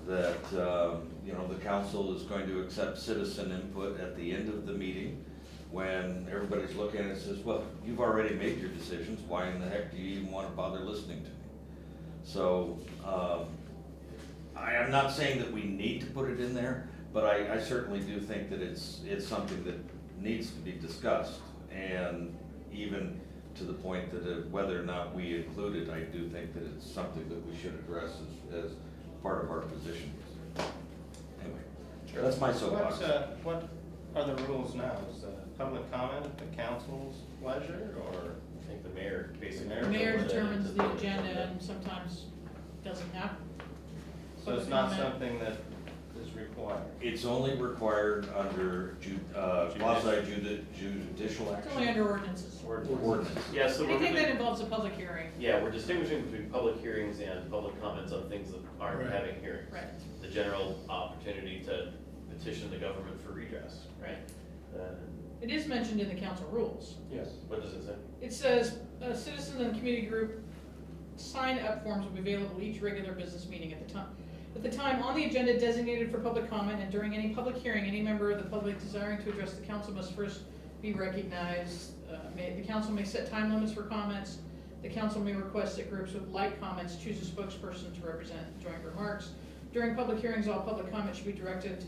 that, the council is going to accept citizen input at the end of the meeting when everybody's looking at it and says, well, you've already made your decisions, why in the heck do you even want to bother listening to me? So, I am not saying that we need to put it in there, but I certainly do think that it's something that needs to be discussed. And even to the point that whether or not we include it, I do think that it's something that we should address as part of our position. Anyway, that's my soapbox. What are the rules now? Is public comment at the council's pleasure, or? I think the mayor basically. The mayor determines the agenda and sometimes doesn't happen. So it's not something that is required? It's only required under quasi-judicial It's only action. under ordinances. Ordinance. Yeah, so we're Anything that gonna, involves a public hearing. yeah, we're distinguishing between public hearings and public comments on things that aren't Right. having hearings. Right. The general opportunity to petition the government for redress, right? It is mentioned in the council rules. Yes. What does it say? It says, citizens and community group sign-up forms will be available each regular business meeting at the time. At the time on the agenda designated for public comment and during any public hearing, any member of the public desiring to address the council must first be recognized. The council may set time limits for comments. The council may request that groups with like comments choose a spokesperson to represent joint remarks. During public hearings, all public comments should be directed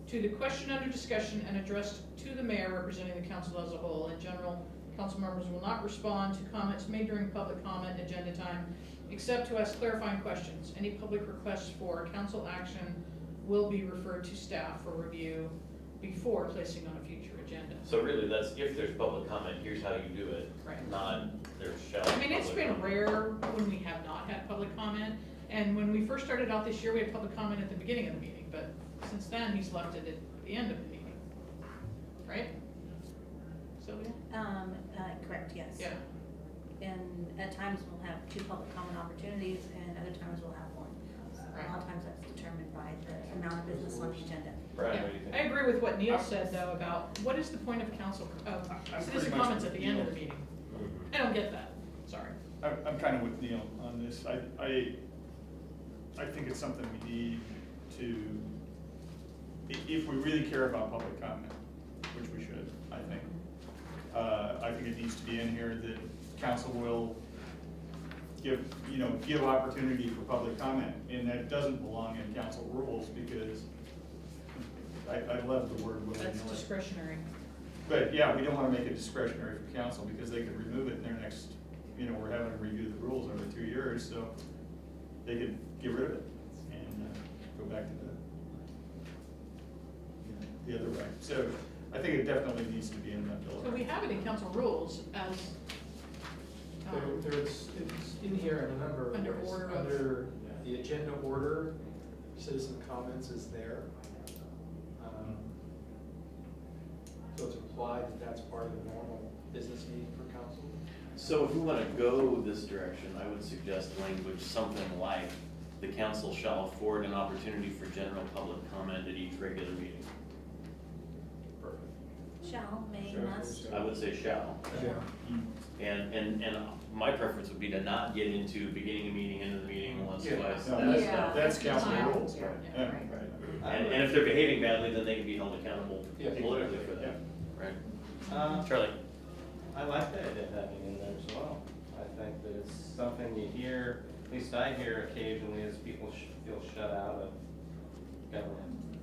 to the question under discussion and addressed to the mayor representing the council as a whole. In general, council members will not respond to comments made during public comment agenda time, except to ask clarifying questions. Any public requests for council action will be referred to staff for review before placing on a future agenda. So really, that's if there's public comment, here's how you do it, Right. not there shall. I mean, it's public been comment. rare when we have not had public comment, and when we first started out this year, we had public comment at the beginning of the meeting, but since then, he's left it at the end of the meeting, right? Sylvia? Correct, yes. Yeah. And at times we'll have 2 public comment opportunities, and other times we'll have 1. A lot of times that's determined by the amount of business on the agenda. Brian, Yeah. what do you think? I agree with what Neil said, though, about what is the point of council, of I'm citizen pretty much comments at the end of the with meeting? I don't get that, sorry. I'm kind of with Neil on this. I think it's something we need to, if we really care about public comment, which we should, I think it needs to be in here that council will give opportunity for public comment, and that doesn't belong in council rules, because I love the word willy-nilly. That's discretionary. But yeah, we don't wanna make it discretionary for council, because they could remove it in their next, we're having to review the rules every 2 years, so they could get rid of it and go back to the other way. So I think it definitely needs to be in that bill. So we have it in council rules as, It's in here in a number of Under ways. order of- Under the agenda order, citizen comments is there. So it's implied that that's part of the normal business meeting for council. So if we want to go this direction, I would suggest language something like, the council shall afford an opportunity for general public comment at each regular meeting. Perfect. Shall, may, Shall, must. I would say shall. And my preference would be to not get into beginning a meeting, end of the meeting, once, Yeah, twice. no, That's- Yeah. that's council Yeah. rules, right? Yeah, Yeah, right. right. And if they're behaving badly, then they can be held accountable Yeah, politically exactly, for that, right? Uh, Charlie? I like the idea of having in there as well. I think that it's something you hear, at least I hear occasionally, as people feel shut out of government,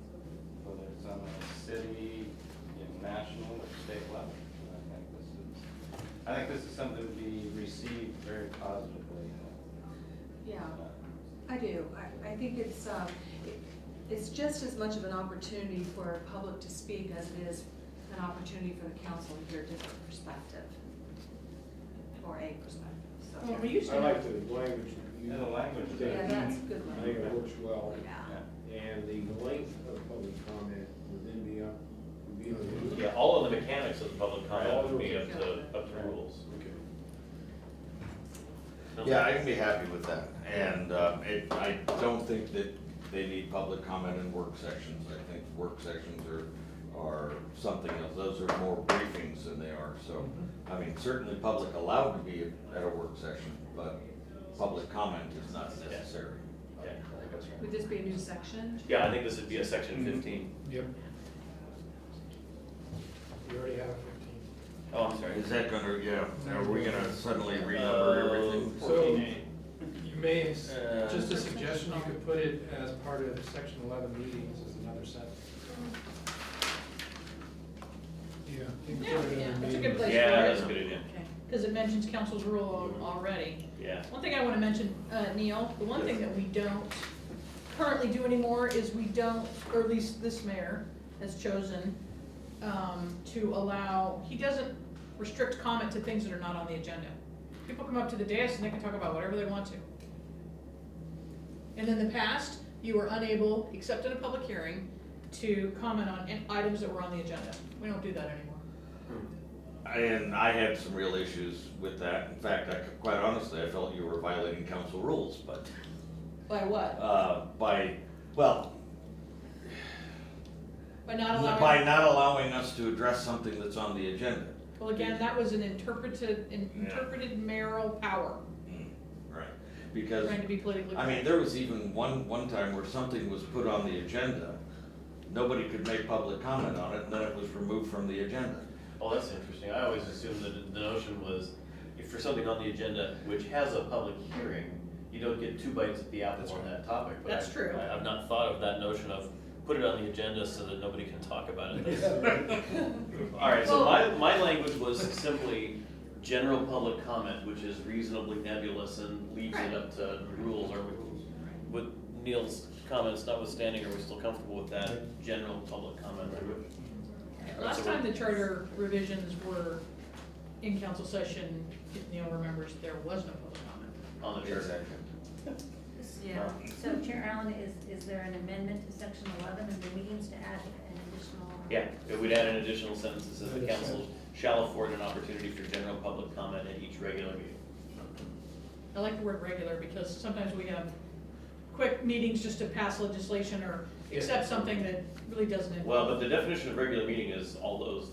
whether it's on a city, national, or state level. I think this is something to be received very positively. Yeah, I do. I think it's just as much of an opportunity for public to speak as it is an opportunity for the council to hear a different perspective, or a perspective, so. well, we used I to like have, the language you Yeah, the language. Yeah, that's a good I think it one. works well. Yeah. And the length of public comment would then be on the Yeah, all of the mechanics of the public comment would be up to rules. Yeah, I can be happy with that. And I don't think that they need public comment in work sections. I think work sections are something else. Those are more briefings than they are. So, I mean, certainly public allowed to be at a work session, but public comment is not necessary. Yeah, I think that's right. Would this be a new section? Yeah, I think this would be a section 15. Yep. You already have 15. Oh, I'm sorry. Is that gonna, are we gonna suddenly renumber everything? So, 14A. you may, just a suggestion, you could put it as part of section 11 meetings as another sentence. Yeah. Yeah, that's a good place Yeah, for that's a it, good idea. because it mentions council's rule already. Yeah. One thing I want to mention, Neil, the one thing that we don't currently do anymore is we don't, or at least this mayor has chosen, to allow, he doesn't restrict comment to things that are not on the agenda. People come up to the dais and they can talk about whatever they want to. And in the past, you were unable, except in a public hearing, to comment on items that were on the agenda. We don't do that anymore. And I had some real issues with that. In fact, quite honestly, I felt you were violating council rules, but, By what? well, By not allowing? by not allowing us to address something that's on the agenda. Well, again, that was an interpreted mayoral power, Right, because, trying to be politically I mean, correct. there was even one time where something was put on the agenda, nobody could make public comment on it, and then it was removed from the agenda. Oh, that's interesting. I always assumed that the notion was, if for something on the agenda which has a public hearing, you don't get two bites at the apple on that topic. But That's true. I've not thought of that notion of put it on the agenda so that nobody can talk about it. All right, so my language was simply general public comment, which is reasonably nebulous and leaves it up to rules. Are we, with Neil's comments notwithstanding, are we still comfortable with that general public comment language? Last time the charter revisions were in council session, if Neil remembers, there was no public comment. On the charter. Yeah, so Chair Allen, is there an amendment to section 11 of the meetings to add an additional? Yeah, it would add an additional sentence that says the council shall afford an opportunity for general public comment at each regular meeting. I like the word regular because sometimes we have quick meetings just to pass legislation or accept something that really doesn't involve. Well, but the definition of regular meeting is all those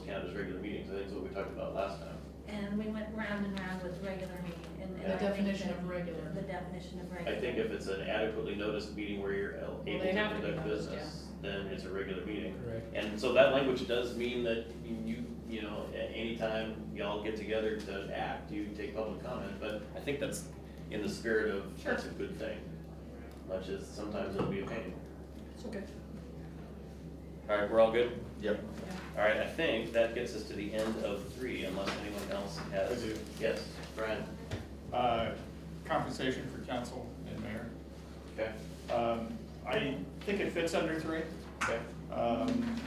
count as regular meetings. I think that's what we talked about last time. And we went round and round with regular meeting. And The I think definition that- of regular. The definition of I regular. think if it's an adequately noticed meeting where you're able they to have to be conduct noticed, business, then it's a regular meeting. Correct. And so that language does mean that you know, anytime y'all get together to act, you take public comment, but I think that's in the spirit of, Sure. that's a good thing. Much as sometimes it'll be a pain. It's okay. All right, we're all good? Yep. All right, I think that gets us to the end of 3, unless anyone else has. I do. Yes, Brian? Compensation for council and mayor. Okay, I think it fits under 3. okay.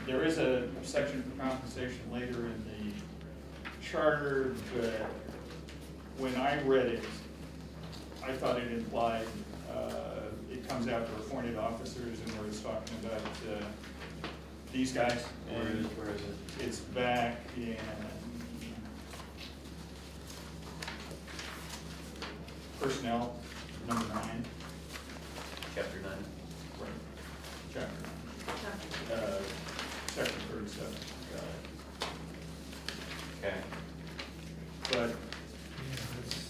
There is a section for compensation later in the charter, but when I read it, I thought it implied, it comes after appointed officers and where it's talking about these guys. Where And is it? it's back in personnel, number 9. Chapter 9. Right. Chapter 9. Section 37. Okay. But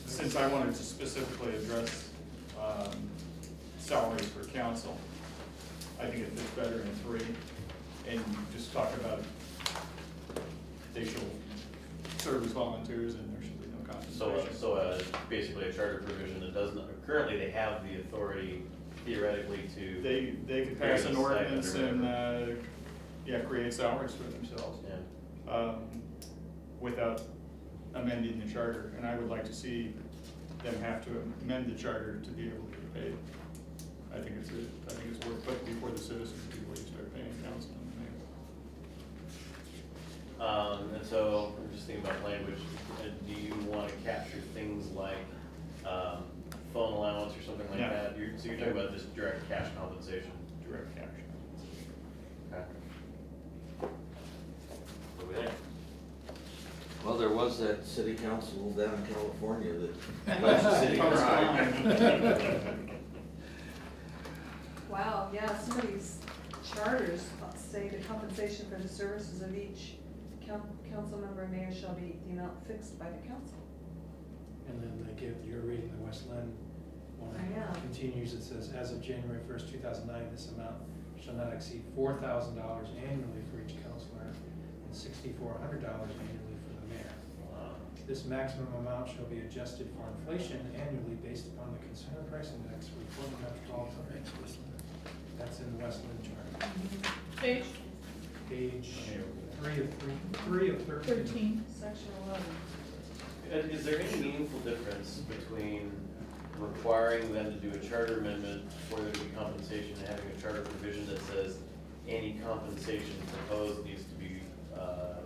since I wanted to specifically address salaries for council, I think it fits better in 3. And just talk about they shall serve as volunteers and there should be no compensation. So basically a charter provision that doesn't, currently they have the authority theoretically to. They could pass an Create a stipend or ordinance and, whatever. create salaries for themselves. Yeah. Without amending the charter, and I would like to see them have to amend the charter to be able to get paid. I think it's worth putting before the citizens before you start paying council and mayor. And so, I'm just thinking about language, do you want to capture things like, phone allowance or something like Yeah. that? So you're talking about just direct cash compensation? Direct cash. Okay. Over there. Well, there was that city council down in California that left the city dry. Wow, yeah, some of these charters say the compensation for the services of each council member and mayor shall be the amount fixed by the council. And then they give, you're reading the West Lynn one. Yeah. Continues, it says, as of January 1st, 2009, this amount shall not exceed $4,000 annually for each councilor and $6,400 annually for the mayor. This maximum amount shall be adjusted for inflation annually based upon the consumer price index for Portland metropolitan area. That's in the West Lynn chart. Page? Page Three of 13. Section 11. Is there any meaningful difference between requiring them to do a charter amendment for there to be compensation and having a charter provision that says any compensation proposed needs to be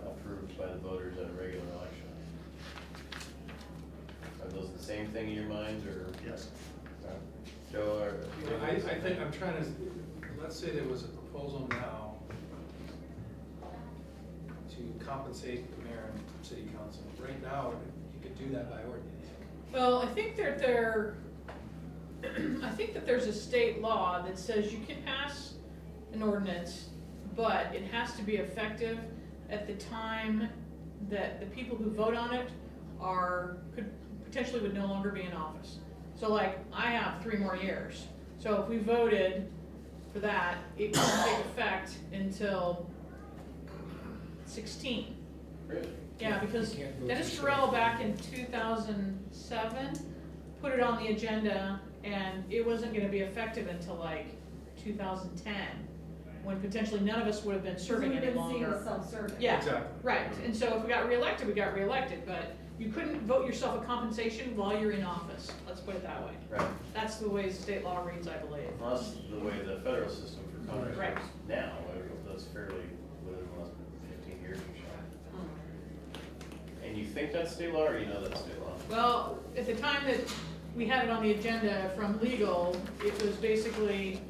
approved by the voters at a regular election? Are those the same thing in your mind, or? Yes. Joe, or? I think I'm trying to, let's say there was a proposal now to compensate the mayor and city council. Right now, you could do that by ordinance. Well, I think that I think that there's a state law that says you can pass an ordinance, but it has to be effective at the time that the people who vote on it potentially would no longer be in office. So like, I have 3 more years. So if we voted for that, it won't take effect until 16. Really? Yeah, because You can't vote Dennis yourself. Terrell back in 2007 put it on the agenda, and it wasn't gonna be effective until like 2010, when potentially none of us would have been serving any longer. We've been seen as self-serving. Yeah, Exactly. right, and so if we got reelected, we got reelected, but you couldn't vote yourself a compensation while you're in office, let's put it that way. Right. That's the way state law reads, I believe. Well, that's the way the federal system for Congress Right. works now. That's fairly within the last 15 years or so. And you think that's state law, or you know that's state law? Well, at the time that we had it on the agenda from legal, it was basically,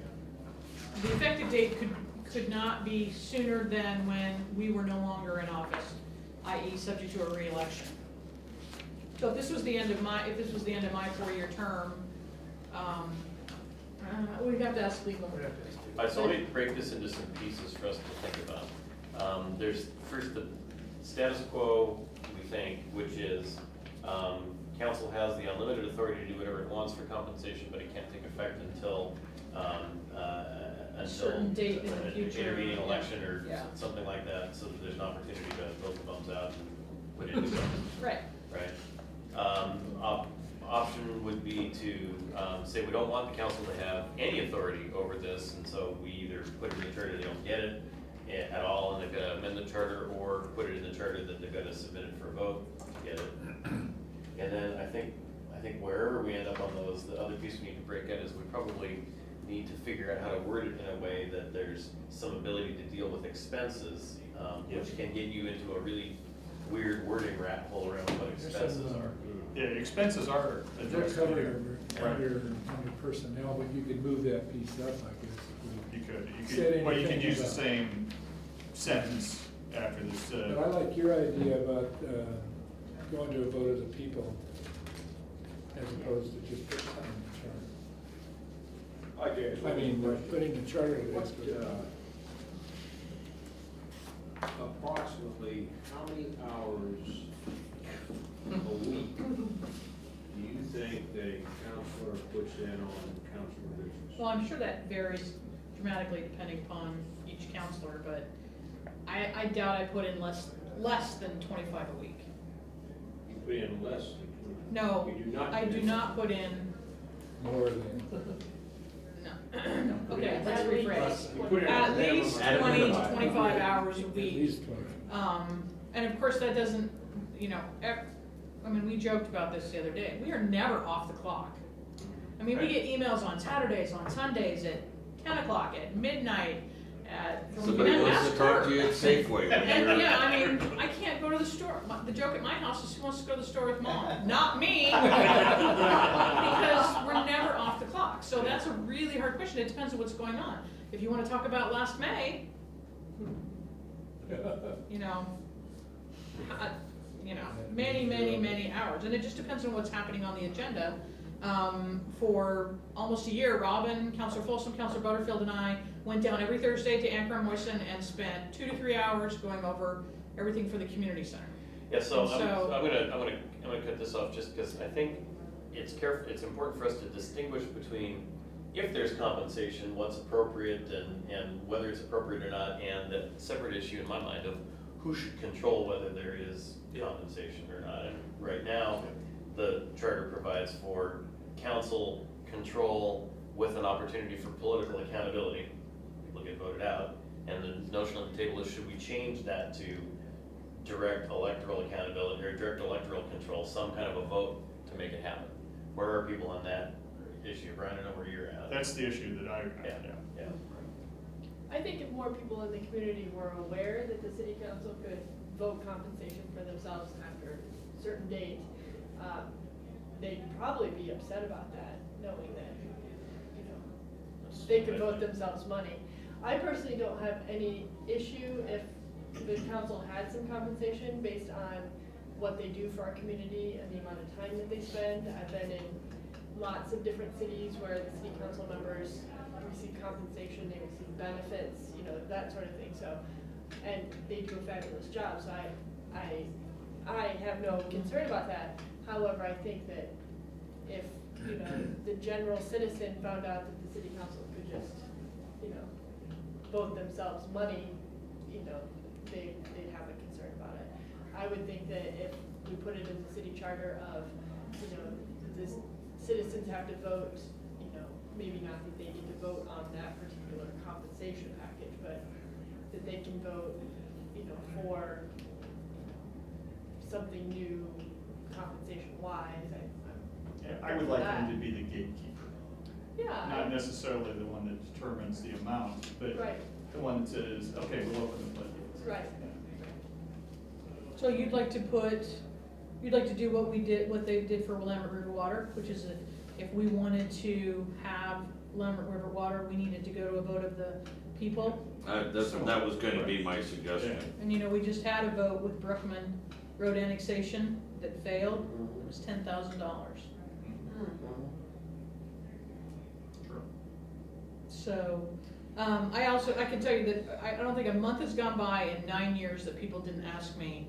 the effective date could not be sooner than when we were no longer in office, i.e. subject to a reelection. So if this was the end of my 4-year term, we'd have to ask legal. We'd have to ask All right, so let me break this into some pieces for us to think about. There's first the status quo, we think, which is council has the unlimited authority to do whatever it wants for compensation, but it can't take effect until Certain date in the future. intervening election or Yeah. something like that, so that there's an opportunity to vote the bums out and put it in the government. Right. Right. Option would be to say we don't want the council to have any authority over this, and so we either put it in the charter, they don't get it at all, and they've got to amend the charter, or put it in the charter that they've got to submit it for a vote to get it. And then I think wherever we end up on those, the other piece we need to break out is we probably need to figure out how to word it in a way that there's some ability to deal with expenses, which can get you into a really weird wording rat hole around what expenses are. Yeah, expenses are They're addressed covered here. under personnel, but you could move that piece up, I guess. You Said could, well, you could anything use the about- same sentence after this, But I like your idea about going to a vote of the people as opposed to just put something in the charter. I guess. I mean, putting the charter to What, this. approximately how many hours a week do you think that a counselor puts in on council business? Well, I'm sure that varies dramatically depending upon each counselor, but I doubt I put in less than 25 a week. You put in less than 20? No, You do not? I do not put in, More than, no. Okay, let's At least. rephrase. You put in a At minimum least of- 20 to 25 hours a at week. least 20. And of course, that doesn't, I mean, we joked about this the other day. We are never off the clock. I mean, we get emails on Saturdays, on Sundays, at 10 o'clock, at midnight, from Somebody Van wants to talk to Master. you at Safeway. And yeah, I mean, I can't go to the store. The joke at my house is who wants to go to the store with mom? Not me. Because we're never off the clock. So that's a really hard question. It depends on what's going on. If you want to talk about last May, many hours. And it just depends on what's happening on the agenda. For almost a year, Robin, Councilor Folsom, Councilor Butterfield, and I went down every Thursday to Anchor and Moisten and spent 2 to 3 hours going over everything for the community center. Yeah, so And so- I'm gonna cut this off just because I think it's important for us to distinguish between if there's compensation, what's appropriate and whether it's appropriate or not, and the separate issue in my mind of who should control whether there is compensation or not. And right now, the charter provides for council control with an opportunity for political accountability. People get voted out, And the notion on the table is, should we change that to direct electoral accountability or direct electoral control, some kind of a vote to make it happen? Where are people on that issue? Brian, I know where you're at. That's the issue that I, Yeah. I think if more people in the community were aware that the city council could vote compensation for themselves after a certain date, they'd probably be upset about that, knowing that, you know, they could vote themselves money. I personally don't have any issue if the council had some compensation based on what they do for our community and the amount of time that they spend. I've been in lots of different cities where the city council members receive compensation, they receive benefits, you know, that sort of thing, so, and they do a fabulous job, so I have no concern about that. However, I think that if, you know, the general citizen found out that the city council could just, you know, vote themselves money, you know, they'd have a concern about it. I would think that if we put it in the city charter of, you know, the citizens have to vote, you know, maybe not that they need to vote on that particular compensation package, but that they can vote, you know, for something new compensation-wise. I would like them to be the gatekeeper. Yeah. Not necessarily the one that determines the amount, but Right. the one that says, okay, we'll open the floodgates. Right. So you'd like to do what they did for Willamette River Water, which is if we wanted to have Willamette River Water, we needed to go to a vote of the people. That was gonna be my suggestion. And you know, we just had a vote with Brookman Road annexation that failed, it was $10,000. Sure. So, I can tell you that I don't think a month has gone by in 9 years that people didn't ask me,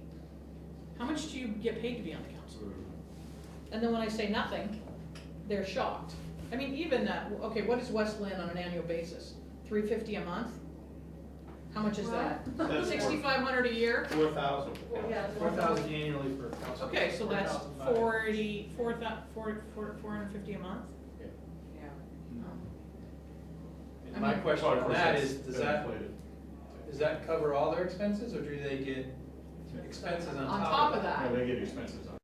how much do you get paid to be on the council? And then when I say nothing, they're shocked. I mean, even that, okay, what is West Lynn on an annual basis? $350 a month? How much is that? That's $6,500 a year? 4,000. Yeah. 4,000 annually for council. Okay, so that's 4,500. $450 a month? Yeah. And my question on that is, does that, Inflated. does that cover all their expenses, or do they get expenses on On top of that? No, they get expenses on.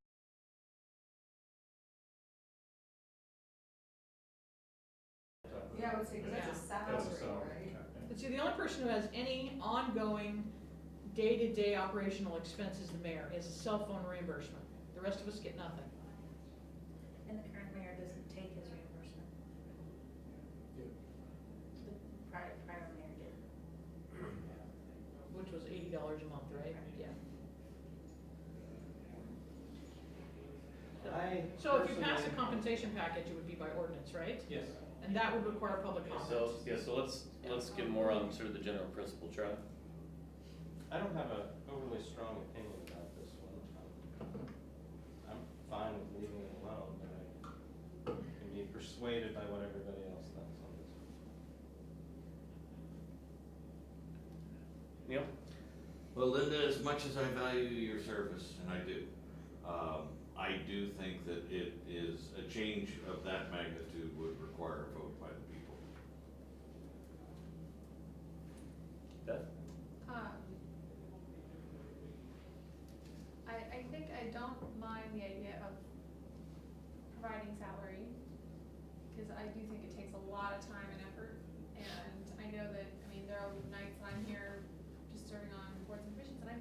Yeah, I would say, 'cause that's a That's a salary, salary. right? But see, the only person who has any ongoing day-to-day operational expense is the mayor, he has a cell phone reimbursement. The rest of us get nothing. And the current mayor doesn't take his reimbursement. The prior mayor did. Which was $80 a month, right? Yeah. So if you pass a compensation package, it would be by ordinance, right? Yes. And that would require public comment. So let's get more on sort of the general principle, Charlie. I don't have a overly strong opinion about this one. I'm fine with leaving it alone, but I can be persuaded by what everybody else thinks on this one. Neil? Well, Linda, as much as I value your service, and I do, I do think that it is, a change of that magnitude would require a vote by the people. Beth? I think I don't mind the idea of providing salary, because I do think it takes a lot of time and effort, and I know that, I mean, there are nights I'm here just serving on boards and commissions, and I'm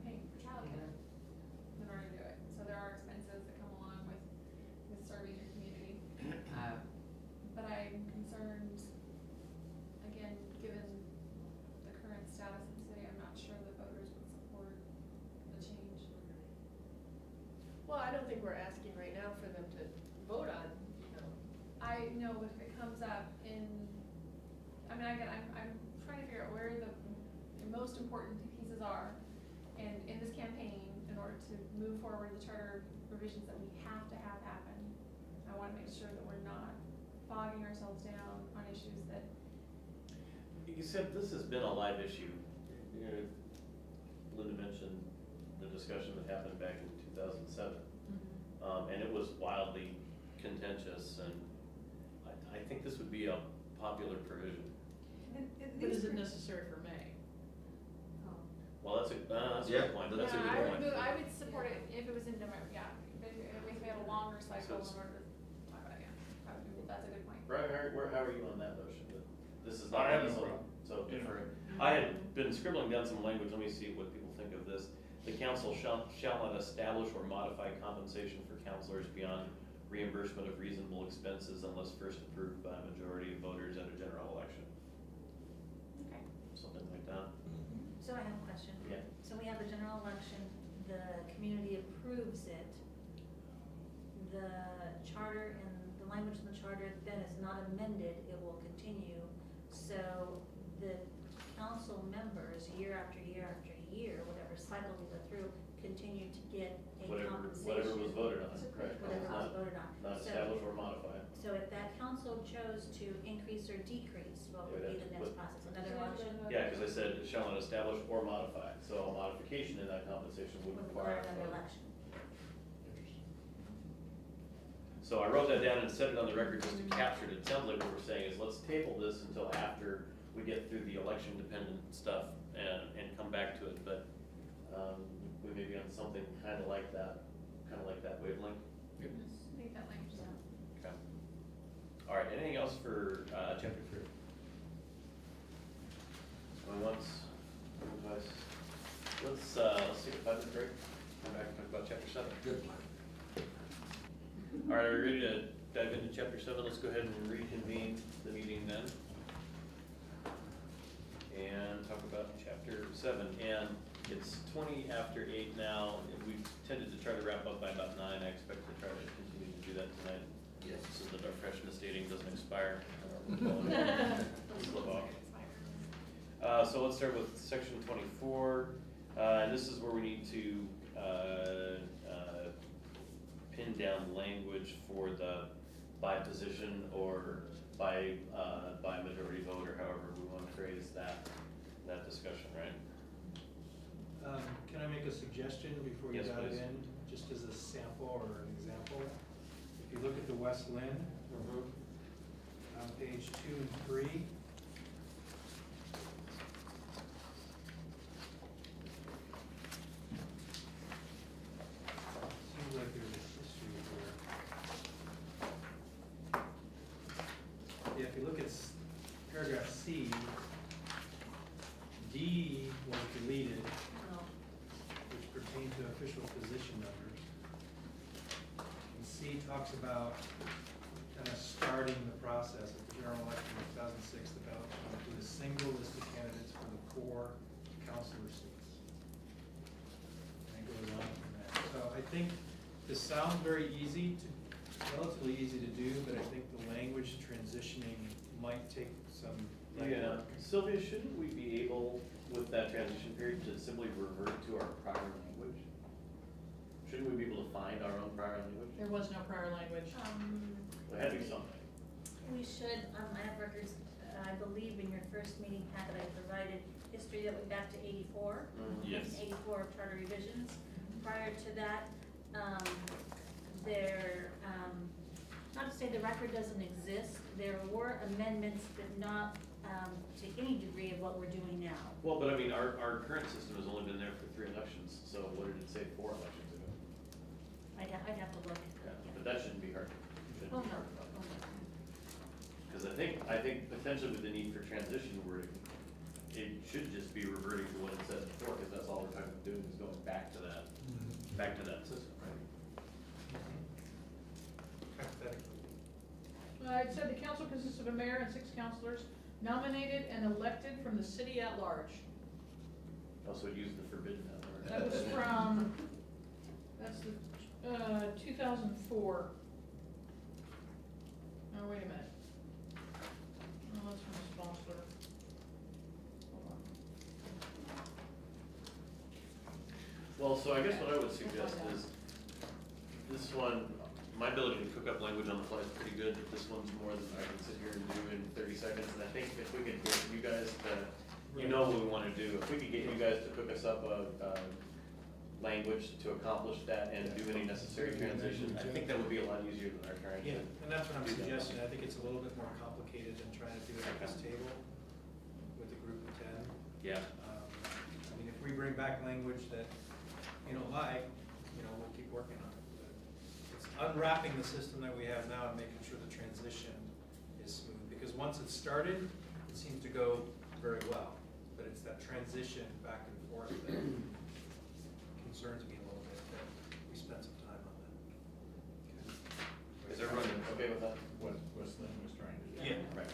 paying for childcare in order to do it, so there are expenses that come along with serving your community. But I'm concerned, again, given the current status of the city, I'm not sure the voters would support the change. Well, I don't think we're asking right now for them to vote on, you know. I know if it comes up in, I mean, again, I'm trying to figure out where the most important pieces are. And in this campaign, in order to move forward the charter revisions that we have to have happen, I wanna make sure that we're not bogging ourselves down on issues that, You said this has been a live issue. You know, Linda mentioned the discussion that happened back in 2007. And it was wildly contentious, and I think this would be a popular provision. And But these is it pre- necessary for May? Oh. Well, that's a Yeah, good point, that's a Yeah, good point. I would support it if it was in November, yeah, if we had a longer cycle So in it's- order to talk about it, yeah. That's a good point. Brian, how are you on that notion? That This is I not, have no so, problem. so different. I had been scribbling down some language, let me see what people think of this. The council shall not establish or modify compensation for counselors beyond reimbursement of reasonable expenses unless first approved by a majority of voters at a general election. Okay. Something like that. So I have a question. Yeah. So we have a general election, the community approves it. The charter and the language in the charter then is not amended, it will continue. So the council members, year after year after year, whatever cycle we go through, continue to get a Whatever compensation. was voted on, correct? Whatever It's was not- voted on. Not So- establish or modify. So if that council chose to increase or decrease, what would Yeah, be the next but- process? Another election? Yeah, because I said it shall not establish or modify, so a modification in that compensation would Would require. require another election. So I wrote that down and set it on the record just to capture it. It sounds like what we're saying is let's table this until after we get through the election dependent stuff and come back to it, but, we may be on something kind of like that wavelength. I think that language is. Okay. All right, anything else for, chapter 3? Going once, going twice. Let's take a 5-minute break, come back and talk about chapter 7. Good plan. All right, are we ready to dive into chapter 7? Let's go ahead and reconvene the meeting then. And talk about chapter 7. And it's 20 after 8 now. We tended to try to wrap up by about 9. I expect to try to continue to do that tonight. Yes. So that our freshness dating doesn't expire. Slip off. So let's start with section 24. And this is where we need to pin down language for the by position or by majority vote, or however we want to phrase that discussion, right? Can I make a suggestion before you Yes, dive please. in, just as a sample or an example? If you look at the West Lynn, on page 2 and 3, seems like there's a history here. Yeah, if you look at paragraph C, D was deleted, Oh, which pertain to official position numbers. And C talks about kind of starting the process of the general election of 2006, the ballot shall include a single list of candidates for the 4 councilor seats. And it goes on from there. So I think this sounds very easy relatively easy to do, but I think the language transitioning might take some Yeah, legwork. Sylvia, shouldn't we be able, with that transition period, to simply revert to our prior language? Shouldn't we be able to find our own prior language? There was no prior language. There had to be something. We should, I have records, I believe in your first meeting packet, I provided history that went back to 84. Yes. 84 charter revisions. Prior to that, not to say the record doesn't exist, there were amendments, but not to any degree of what we're doing now. Well, but I mean, our current system has only been there for 3 elections, so what did it say 4 elections ago? I'd have to look. Yeah, but that shouldn't be hard. Shouldn't Oh, be no. hard. Oh, no. Because I think potentially with the need for transition wording, it should just be reverting to what it said before, because that's all we're talking about doing is going back to that system, right? Hypothetically. It said the council consists of a mayor and 6 councilors nominated and elected from the city at large. Also use the forbidden word. That was from, that's the, 2004. Oh, wait a minute. Oh, that's from the sponsor. Hold on. Well, so I guess what I would suggest is, this one, my ability to cook up language on the fly is pretty good, but this one's more than I can sit here and do in 30 seconds. And I think if we could get you guys to, you know what we want to do, if we could get you guys to cook us up a language to accomplish that and do any necessary transition, I think that would be a lot easier than our trying to. Yeah, and that's what I'm do that. suggesting. I think it's a little bit more complicated than trying to do it at this table. Yeah. I mean, if we bring back language that you don't like, we'll keep working on it. But it's unwrapping the system that we have now and making sure the transition is smooth, because once it's started, it seems to go very well. But it's that transition back and forth that concerns me a little bit, that we spend some time on that. Is everyone okay with that? What Lynn was trying to do. Yeah. Right.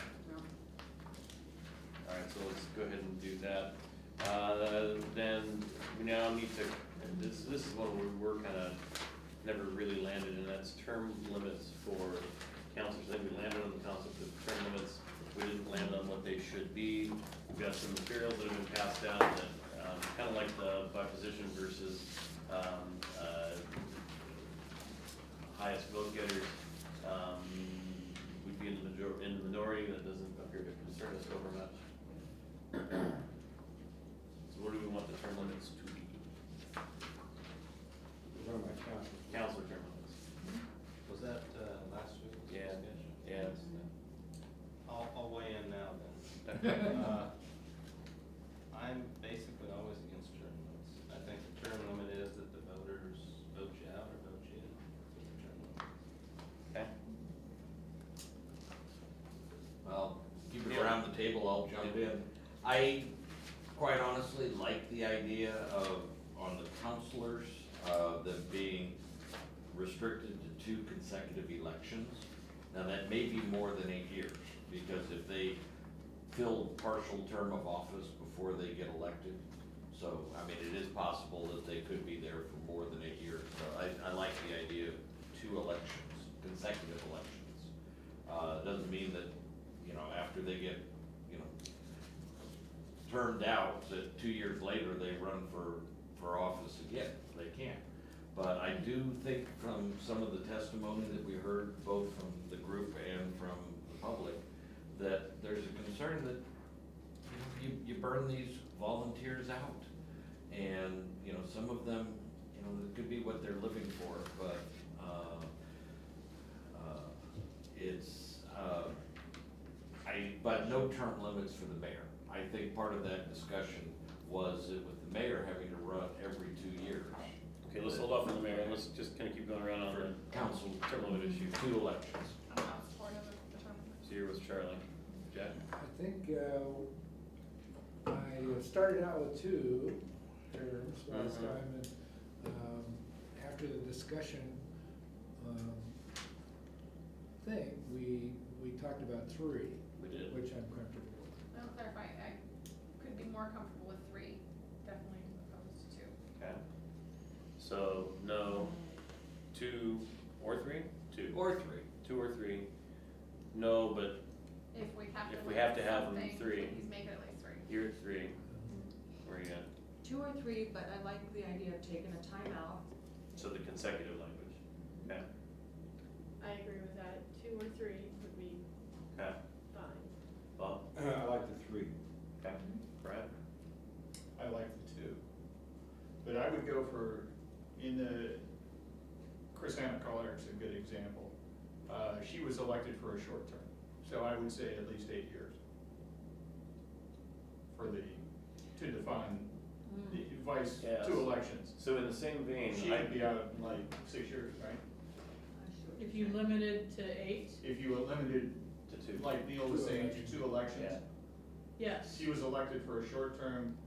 All right, so let's go ahead and do that. Then we now need to, and this is one we were kind of never really landed, and that's term limits for councilors. I think we landed on the concept of term limits. We didn't land on what they should be. We've got some materials that have been passed down that, kind of like the by position versus highest vote getters. We'd be in the minority. That doesn't appear to concern us over much. So what do we want the term limits to be? One of my council. Councilor term limits. Was that, last week? Yeah, yeah. I'll weigh in now then. I'm basically always against term limits. I think the term limit is that the voters vote you out or vote you in. That's the term limit. Okay. Well, keep it around the table, I'll jump in. I quite honestly like the idea of, on the councilors, them being restricted to 2 consecutive elections. Now, that may be more than 8 years, because if they fill partial term of office before they get elected, so, I mean, it is possible that they could be there for more than 8 years. So I like the idea of 2 elections, consecutive elections. Doesn't mean that, after they get, turned out, that 2 years later they run for office again. They can't. But I do think from some of the testimony that we heard, both from the group and from the public, that there's a concern that you burn these volunteers out. And, some of them, it could be what they're living for, but but no term limits for the mayor. I think part of that discussion was that with the mayor having to run every 2 years. Okay, let's hold off on the mayor, and let's just kind of keep going around on the Council, term limit issue. 2 elections. I'm not supportive of the term. So you're with Charlie. Jack? I think I started out with 2 terms last Mhm. time, and after the discussion thing, we talked about 3, We did. which I'm comfortable with. I'll clarify, I could be more comfortable with 3, definitely opposed to 2. Okay. So, no, 2 or 3? 2. Or 3. 2 or 3. No, but If we have to. If we have to limit have them something, 3. Please make it at least 3. you're at 3. Where are you at? 2 or 3, but I like the idea of taking a timeout. So the consecutive language. Okay. I agree with that. 2 or 3 would be Okay. fine. Bob? I like the 3. Okay. Brad? I like the 2. But I would go for, Chris Anna Collard's a good example. She was elected for a short term, so I would say at least 8 years. To define the vice, Yes. 2 elections. So in the same vein, She would be out in like 6 years, right? If you limited to 8, If you limited, to 2. like Neil was saying, to 2 elections. Yeah. yes. She was elected for a short term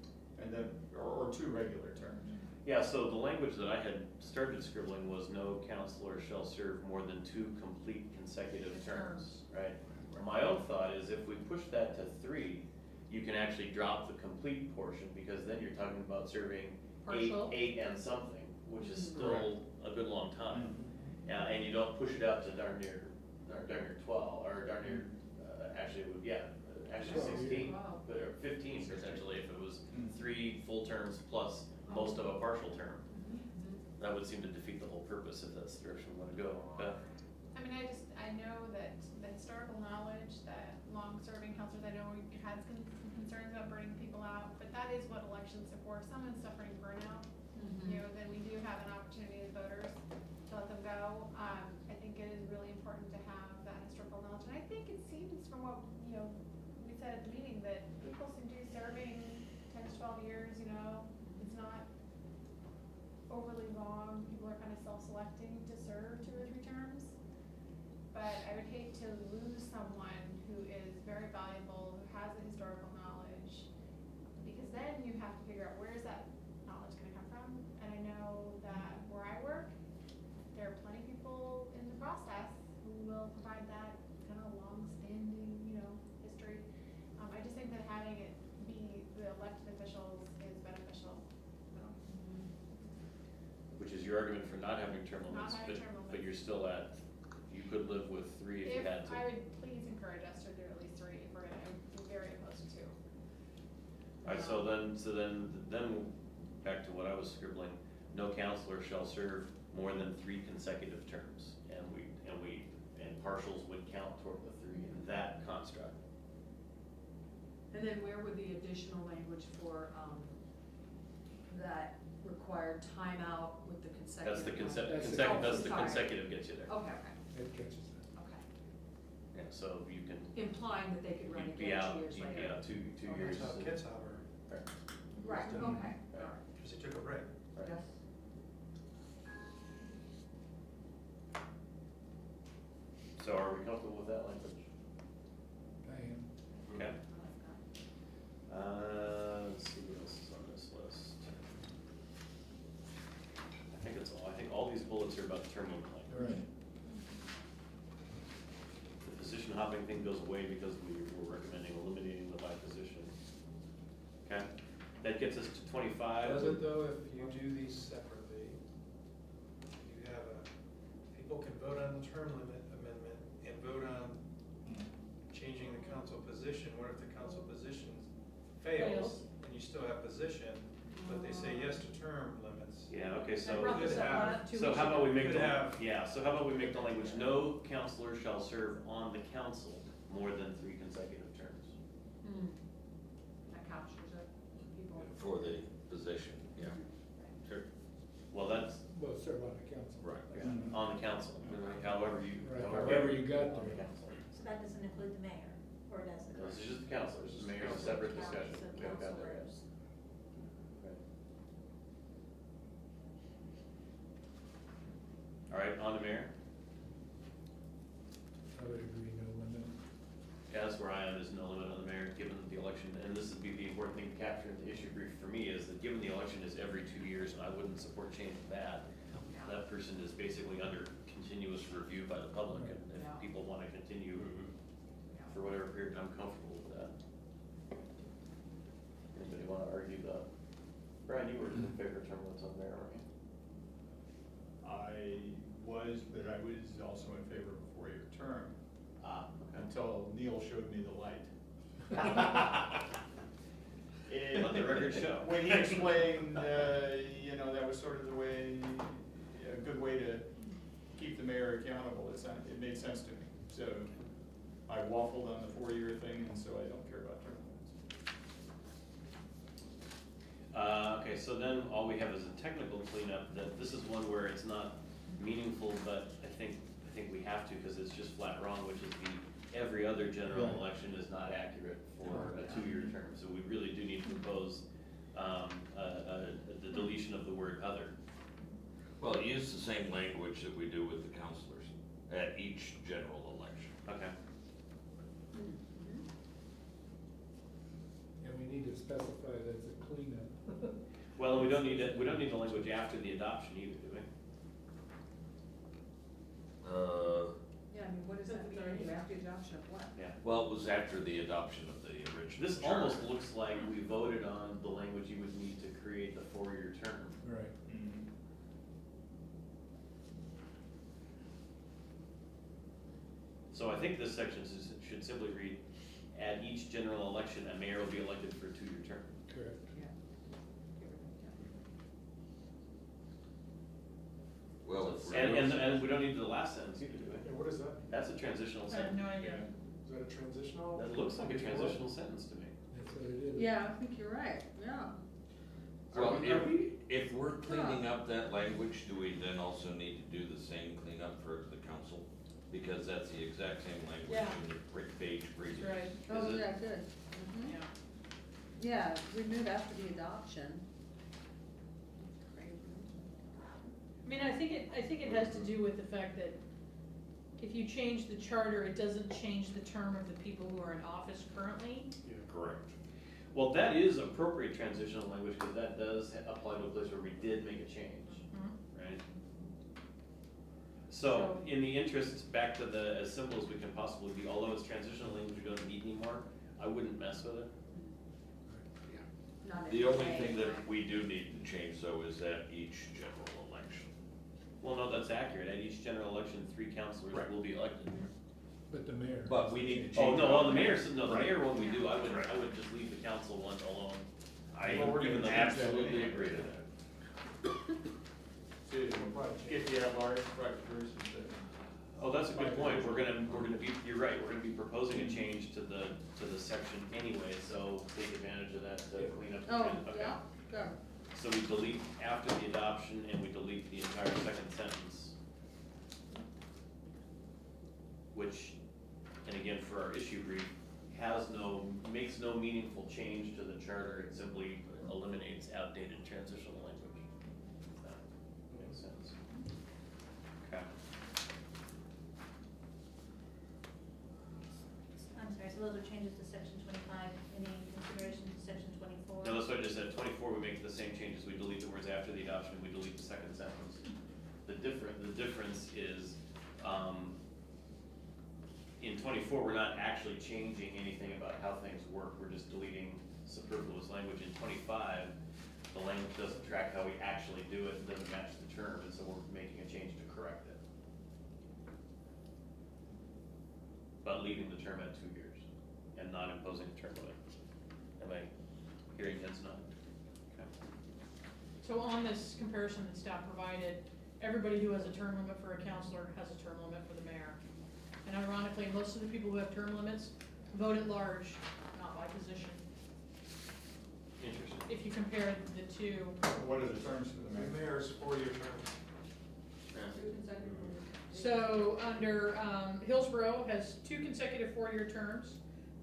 and then, or 2 regular terms. Yeah, so the language that I had started scribbling was no counselor shall serve more than 2 complete consecutive terms, right? My own thought is if we push that to 3, you can actually drop the complete portion, because then you're talking about serving Partial. 8 and something, which is still a good long time. Yeah, and you don't push it out to darn near 12, or darn near, actually, it would, actually 16, Wow. but or 15 potentially, if it was Mm. 3 full terms plus most of a partial term. Mm-hmm. That would seem to defeat the whole purpose if that's the direction we want to go. Beth? I mean, I know that the historical knowledge, that long-serving counselors, I know we had some concerns about burning people out, but that is what elections are for. If someone's suffering burnout, then we do have an opportunity as voters to let them go. I think it is really important to have that historical knowledge, and I think it seems from what, we said at the meeting, that people seem to be serving 10 12 years, you know, it's not overly long. People are kind of self-selecting to serve 2 or 3 terms. But I would hate to lose someone who is very valuable, who has the historical knowledge, because then you have to figure out where is that knowledge gonna come from? And I know that where I work, there are plenty of people in the process who will provide that kind of long-standing, you know, history. I just think that having it be the elected officials is beneficial. Which is your argument for not having term limits, Not having term but limits. you're still at, you could live with 3 if you had to. I would please encourage us to do at least 3 if we're gonna be very opposed to 2. Alright, so then, back to what I was scribbling, no counselor shall serve more than 3 consecutive terms. And partials would count toward the 3 in that construct. And then where would the additional language for, that required timeout with the consecutive? That's the one? that's the Sorry. consecutive gets you there. Okay, It catches that. okay. Yeah, so you can, Implying that they could run you'd be again out, 2 years you'd be later. out 2 Oh, years. that's how kids have her, Right. Right, okay, all right. because they took a break. Right. Yes. So are we comfortable with that language? I am. Okay. Let's see what else is on this list. I think it's all, I think all these bullets are about the term limit language. Right. The position hopping thing goes away because we were recommending eliminating the by position. Okay, that gets us to 25. Does it though, if you do these separately? You have people can vote on the term limit amendment and vote on changing the council position. What if the council position fails and you still have position, but they say yes to term limits? Yeah, okay, I so. brought this up on 2 So weeks how about we ago. make Could the, have- yeah, so how about we make the language, no counselor shall serve on the council more than 3 consecutive terms. That captures it, people. For the position, yeah. Sure. Well, that's, Well, serve on the council. Right. Yeah. on the council, however you. Right, however you got on the there. council. So that doesn't include the mayor, or does it? This is just the councilors, the mayor's a separate discussion. So We haven't got there yet. councilors. All right, on to mayor. I would agree, no limit. Yeah, that's where I am, is no limit on the mayor, given the election, and this would be the important thing to capture in the issue brief for me, is that given the election is every 2 years, and I wouldn't support changing that, that person is basically under continuous review by the public, and Yeah. if people want to continue for whatever period, I'm comfortable with that. Anybody want to argue that? Brian, you were in favor of term limits on the mayor, weren't you? I was, but I was also in favor of a 4-year term Okay. until Neil showed me the light. Let the record show. When he explained, that was sort of the way, a good way to keep the mayor accountable, it made sense to me. So I waffled on the 4-year thing, and so I don't care about term limits. Okay, so then all we have is a technical cleanup, that this is one where it's not meaningful, but I think we have to, because it's just flat wrong, which is every other general Right. election is not accurate for a 2-year term. So we really do need to propose the deletion of the word other. Well, use the same language that we do with the counselors at each general election. Okay. And we need to specify that it's a cleanup. Well, we don't need it, we don't need the language after the adoption either, do we? Yeah, I mean, what does that mean, you have the adoption of what? Yeah. Well, it was after the adoption of the original. This charter. almost looks like we voted on the language you would need to create the 4-year term. Right. So I think this section should simply read, at each general election, a mayor will be elected for a 2-year term. Correct. Yeah. Well, if we're. And we don't need the last sentence either, do we? what is that? That's a transitional I have sentence. no idea. Is that a transitional? That looks like a transitional sentence to me. That's what it is. Yeah, I think you're right, yeah. Well, if we're cleaning up that language, do we then also need to do the same cleanup for the council? Because that's the exact same language Yeah. in the page previous. That's right. Oh, Is it? yeah, good. Yeah. Yeah, remove after the adoption. I mean, I think it has to do with the fact that if you change the charter, it doesn't change the term of the people who are in office currently. Correct. Well, that is appropriate transitional language, because that does apply to a place where we did make a change, right? So, in the interest, back to the, as simple as we can possibly be, although it's transitional language we don't need anymore, I wouldn't mess with it. Not The every only day. thing that we do need to change though is at each general election. Well, no, that's accurate. At each general election, 3 councilors Right. will be elected. But the mayor. But we need to Oh, change. no, well, the mayor, no, the Right. mayor one we do, I would Right. just leave the council one alone. Well, we're Even gonna though Absolutely agree to that. Get the at-large directors and Oh, that's a good point. We're gonna be, you're right, we're gonna be proposing a change to the section anyway, so take advantage of that to clean up. the Oh, trend. Okay. yeah, go. So we delete after the adoption and we delete the entire second sentence. Which, and again, for our issue brief, makes no meaningful change to the charter, it simply eliminates outdated transitional language. If that makes sense. Okay. I'm sorry, so those are changes to section 25, any consideration to section 24? No, that's what I just said, 24, we make the same changes, we delete the words after the adoption, we delete the second sentence. The difference is, in 24, we're not actually changing anything about how things work, we're just deleting superfluous language. In 25, the language doesn't track how we actually do it, it doesn't match the term, and so we're making a change to correct it. But leaving the term at 2 years, and not imposing a term limit. Am I hearing that's not? Okay. So on this comparison that staff provided, everybody who has a term limit for a counselor has a term limit for the mayor. And ironically, most of the people who have term limits vote at large, not by position. Interesting. If you compare the two. what are the terms for the The mayor? mayor's 4-year term. Yeah. So under, Hillsborough has 2 consecutive 4-year terms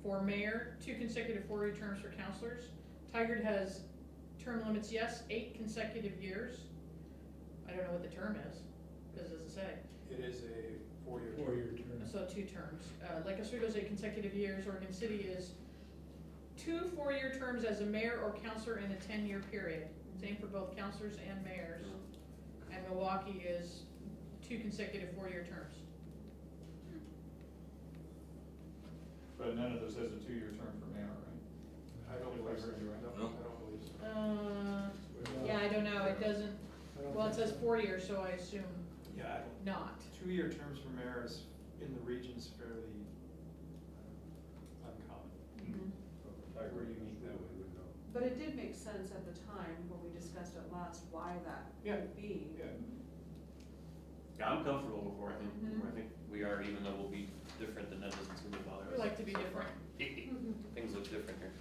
for mayor, 2 consecutive 4-year terms for councilors. Tigard has term limits, yes, 8 consecutive years. I don't know what the term is, because it doesn't say. It is a 4-year term. 4-year term. So 2 terms. Lake Oswego's 8 consecutive years. Oregon City is 2 4-year terms as a mayor or councilor in a 10-year period. Same for both councilors and mayors. And Milwaukee is 2 consecutive 4-year terms. But none of those has a 2-year term for mayor, right? I don't If I heard you right. No, No. I don't believe so. Yeah, I don't know. It doesn't, well, it says 4 years, so I assume Yeah, I don't. not. 2-year terms for mayor is, in the region's fairly uncommon. If I were unique that way, we would know. But it did make sense at the time when we discussed it last, why that Yeah. would be. Yeah. Yeah, I'm comfortable with where Mhm. I think we are, even though we'll be different, then that doesn't seem to bother us. We like to be different. Things look different here.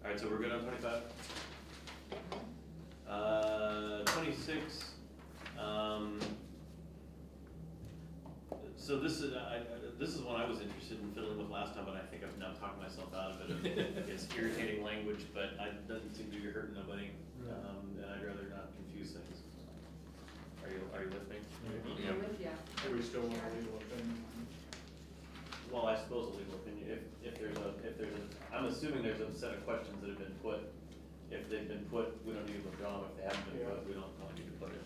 All right, so we're good on 25? 26, so this is one I was interested in fiddling with last time, but I think I've now talked myself out of it. It's irritating language, but it doesn't seem to be hurting nobody, and I'd rather not confuse things. Are you with me? I'm with ya. Do we still want a legal opinion? Well, I suppose a legal opinion, if there's a, I'm assuming there's a set of questions that have been put. If they've been put, we don't need to withdraw them. If they haven't been put, we don't need to put it.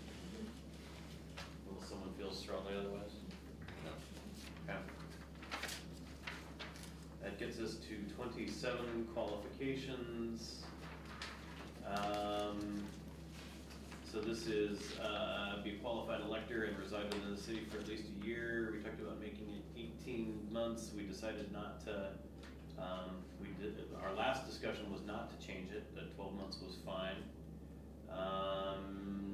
Unless someone feels strongly otherwise. Okay. That gets us to 27 qualifications. So this is, be a qualified elector and reside within the city for at least a year. We talked about making it 18 months. We decided not to, our last discussion was not to change it, that 12 months was fine.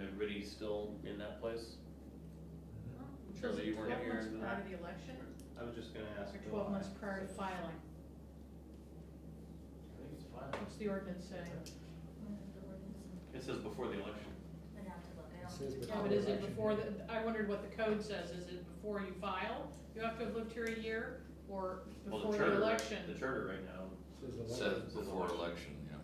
Everybody still in that place? Charlie, you weren't 12 here. months prior to the election, I was just gonna ask. or 12 months prior to filing? I think it's fine. What's the ordinance say? It says before the election. I'd have to look, I It don't. says Yeah, but is it before I wondered what the code says. Is it before you file, you have to have lived here a year, or Well, before the charter, election? The charter right now Says Says before election, yeah.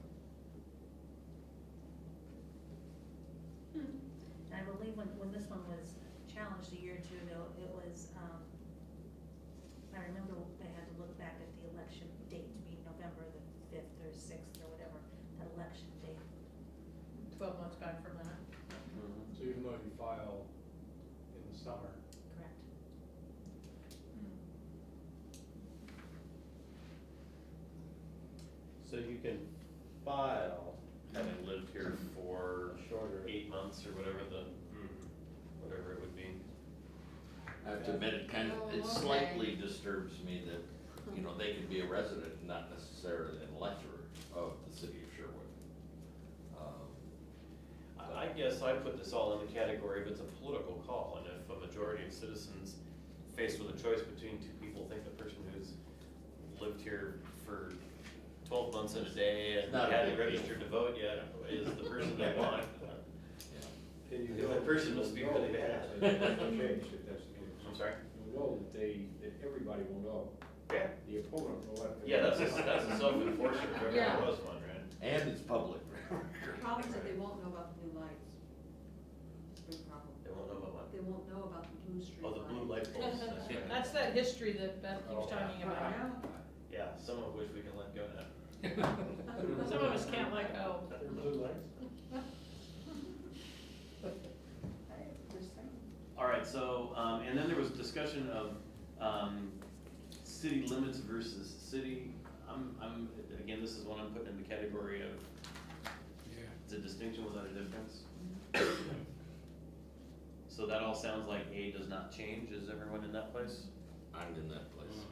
And I believe when this one was challenged a year or two ago, it was, I remember they had to look back at the election date to be November the 5th or 6th or whatever, that election date. 12 months back from that. So even though you file in the summer, Correct. So you can file, having lived here for Shorter. 8 months or whatever whatever it would be. I have to admit, it kind of, it slightly disturbs me that, you know, they could be a resident, not necessarily an elector of the city of Sherwood. I guess I put this all in the category of it's a political call, and if a majority of citizens faced with a choice between two people think the person who's lived here for 12 months and a day and Not a hadn't big deal. registered to vote yet is the person they want. then you Yeah, know. that person must be really bad. That hasn't changed if that's the case. I'm sorry? You'll know that everybody will know. Yeah. The opponent will let. Yeah, that's a self-enforcer, if ever Yeah. there was one, right? And it's public. The problem is that they won't know about the blue lights. Big problem. They won't know about what? They won't know about the blue street Oh, the blue light poles, that's right. That's that history that Beth keeps talking about. Yeah, some of which we can let go now. Some of us can't let go. They're blue lights? All right, so, and then there was discussion of, city limits versus city. Again, this is one I'm putting in the category of, Yeah. it's a distinction without a difference. So that all sounds like A does not change, is everyone in that place? I'm in that place.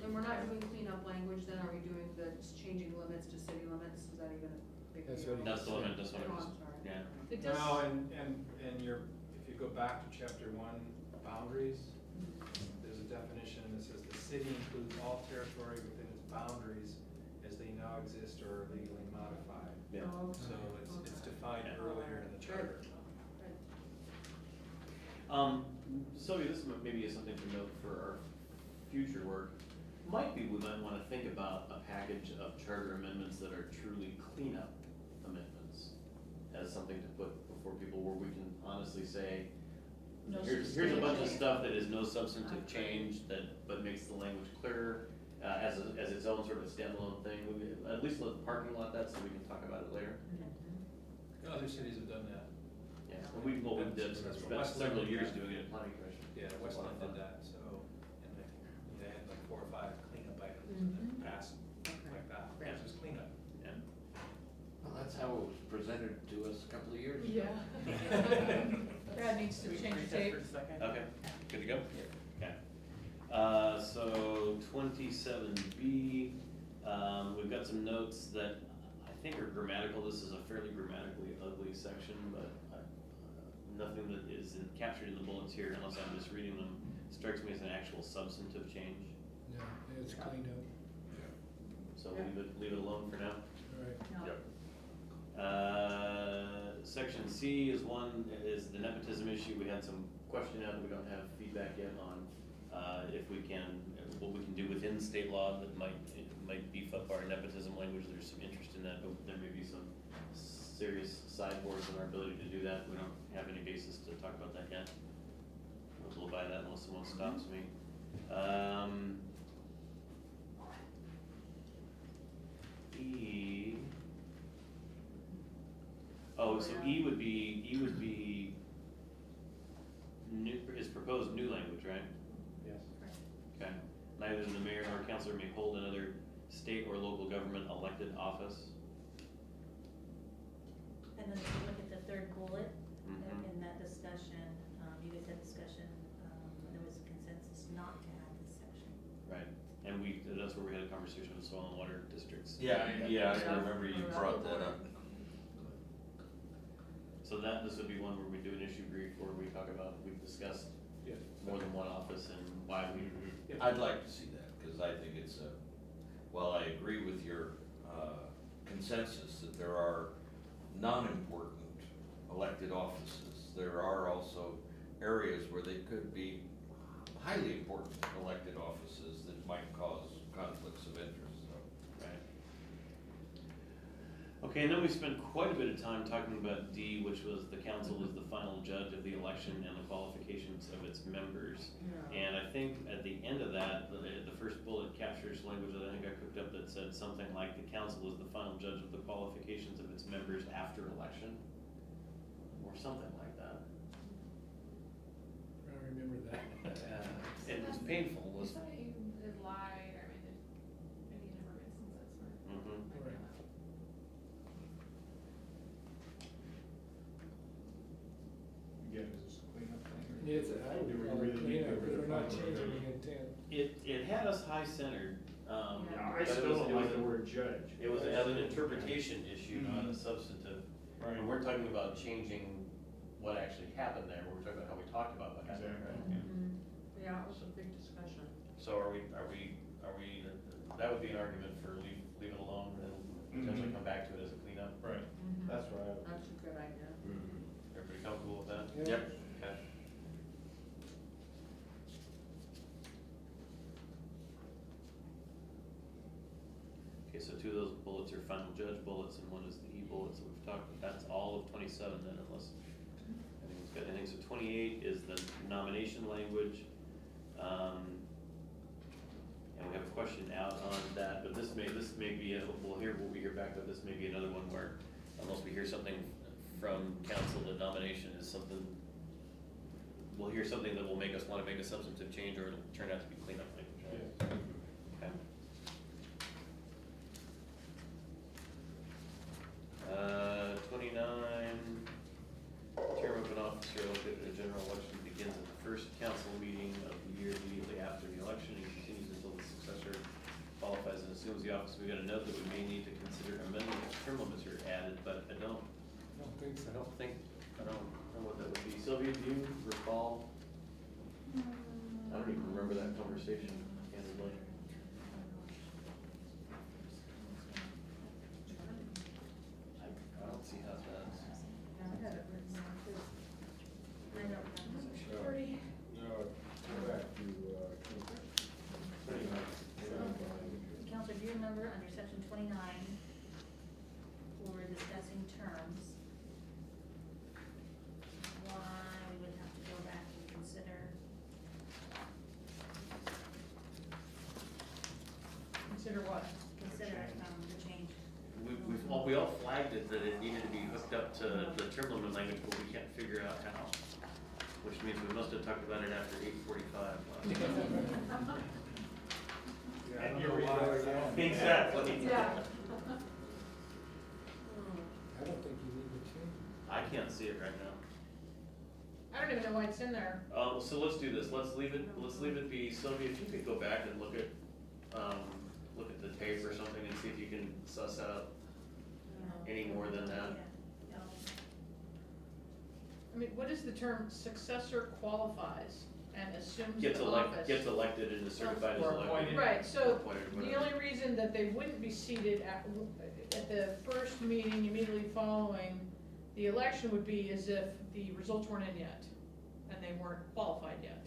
And we're not doing cleanup language then, are we doing the changing limits to city limits, is that even a big deal? That's what That's the one, that's what Oh, I was, I'm sorry. yeah. It does. No, and if you go back to chapter 1, boundaries, there's a definition that says the city includes all territory within its boundaries as they now exist or are legally modified. Yeah. Oh, So it's okay. defined Yeah. earlier in the charter. Sylvia, this maybe is something to note for our future work. Might be we might want to think about a package of charter amendments that are truly cleanup amendments as something to put before people where we can honestly say, No here's a bunch of substantial. stuff that is no substantive change but makes the language clearer, as its own sort of standalone thing. At least let the parking lot that so we can talk about it later. Other cities have done that. Yeah, and we did spent several years doing it at planning commission. Yeah, Westland did that, so, and I think they had like 4 or 5 cleanup items and then passed like that, Yeah. which is cleanup. Yeah. Well, that's how it was presented to us a couple of years ago. Yeah. Brad needs to change the tape. Okay, good to go? Okay. So 27B, we've got some notes that I think are grammatical. This is a fairly grammatically ugly section, but nothing that is captured in the bullets here, unless I'm misreading them, strikes me as an actual substantive change. No, it's cleaned up. So leave it alone for now. All right. Yep. Section C is the nepotism issue. We had some question out, we don't have feedback yet on, what we can do within state law that might beef up our nepotism language. There's some interest in that, but there may be some serious sideboards in our ability to do that. We don't have any basis to talk about that yet. We'll blow by that unless someone stops me. E. Oh, so E would be new, is proposed new language, right? Yes. Okay. Neither the mayor nor councilor may hold another state or local government elected office. And then if you look at the 3rd bullet, Mhm. in that discussion, you guys had discussion, and there was a consensus not to add this section. Right, and that's where we had a conversation with soil and water districts. Yeah, I remember you brought that up. So this would be one where we do an issue brief where we talk about, we've discussed Yes. more than one office and why we. I'd like to see that, because I think while I agree with your consensus that there are non-important elected offices, there are also areas where they could be highly important elected offices that might cause conflicts of interest, so. Right. Okay, and then we spent quite a bit of time talking about D, which was the council is the final judge of the election and the qualifications of its members. Yeah. And I think at the end of that, the first bullet captures language that I think I cooked up that said something like the council is the final judge of the qualifications of its members after election, or something like that. I remember that. It was painful, was. Somebody has lied, or maybe in a number of instances where. Mhm. Right. Again, is this a cleanup thing? or- It's, I would Do we call really it need cleanup, to because we're not define changing it? the intent. It had us high-centered. Yeah, I but it still was- don't it like was the a- word judge. It was an interpretation issue, not a Mhm. substantive. Right. And we're talking about changing what actually happened there, we're talking about how we talked about what happened, Exactly. right? Mhm. Yeah, it was a big discussion. So are we, that would be an argument for leave it alone and potentially Mhm. come back to it as a cleanup? Right. Mhm. That's what I would. That's a good idea. Everybody comfortable with that? Yeah. Yep. Okay. Okay, so two of those bullets are final judge bullets and one is the E bullet, so we've talked, that's all of 27 then, unless anyone's got anything. So 28 is the nomination language. And we have a question out on that, but this may be, we'll be here back, but this may be another one where unless we hear something from council, the nomination is something, we'll hear something that will make us want to make a substantive change, or it'll turn out to be cleanup language, right? Okay. 29, term of an officer elected at a general election begins at the first council meeting of the year immediately after the election and continues until the successor qualifies and assumes the office. We got a note that we may need to consider amending if term limits are added, but I don't Think so. I don't know what that would be. Sylvia, do you recall? I don't even remember that conversation, candidly. I don't see how that's. Yeah, I had it written down too. I don't know. Sorry. No, go back to, Counselor, do you remember under section 29, when we're discussing terms, why we would have to go back and consider? Consider what? Consider the change. We all flagged it that it needed to be hooked up to the term limit language, but we can't figure out how. Which means we must have talked about it after 8:45 last night. Yeah, I don't know why. Exactly. Yeah. I don't think you need to change I can't see it right now. I don't even know why it's in there. So let's do this, let's leave it be. Sylvia, if you could go back and look at the tape or something and see if you can suss out any more than that. Yeah. I mean, what is the term successor qualifies and assumes Gets the office? gets elected and is certified as Or elected. appointed. Right, so Appointed, the whatever. only reason that they wouldn't be seated at the first meeting immediately following the election would be as if the results weren't in yet and they weren't qualified yet.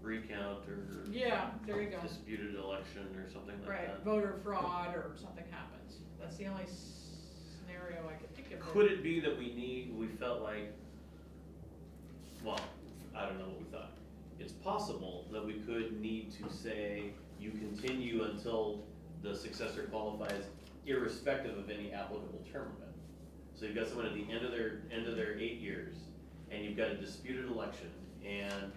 Recount or. Yeah, there you go. Disputed election or something like Right, that. voter fraud or something happens. That's the only scenario I could think of. Could it be that we felt like, well, I don't know what we thought. It's possible that we could need to say, you continue until the successor qualifies irrespective of any applicable term limit. So you've got someone at the end of their 8 years, and you've got a disputed election, and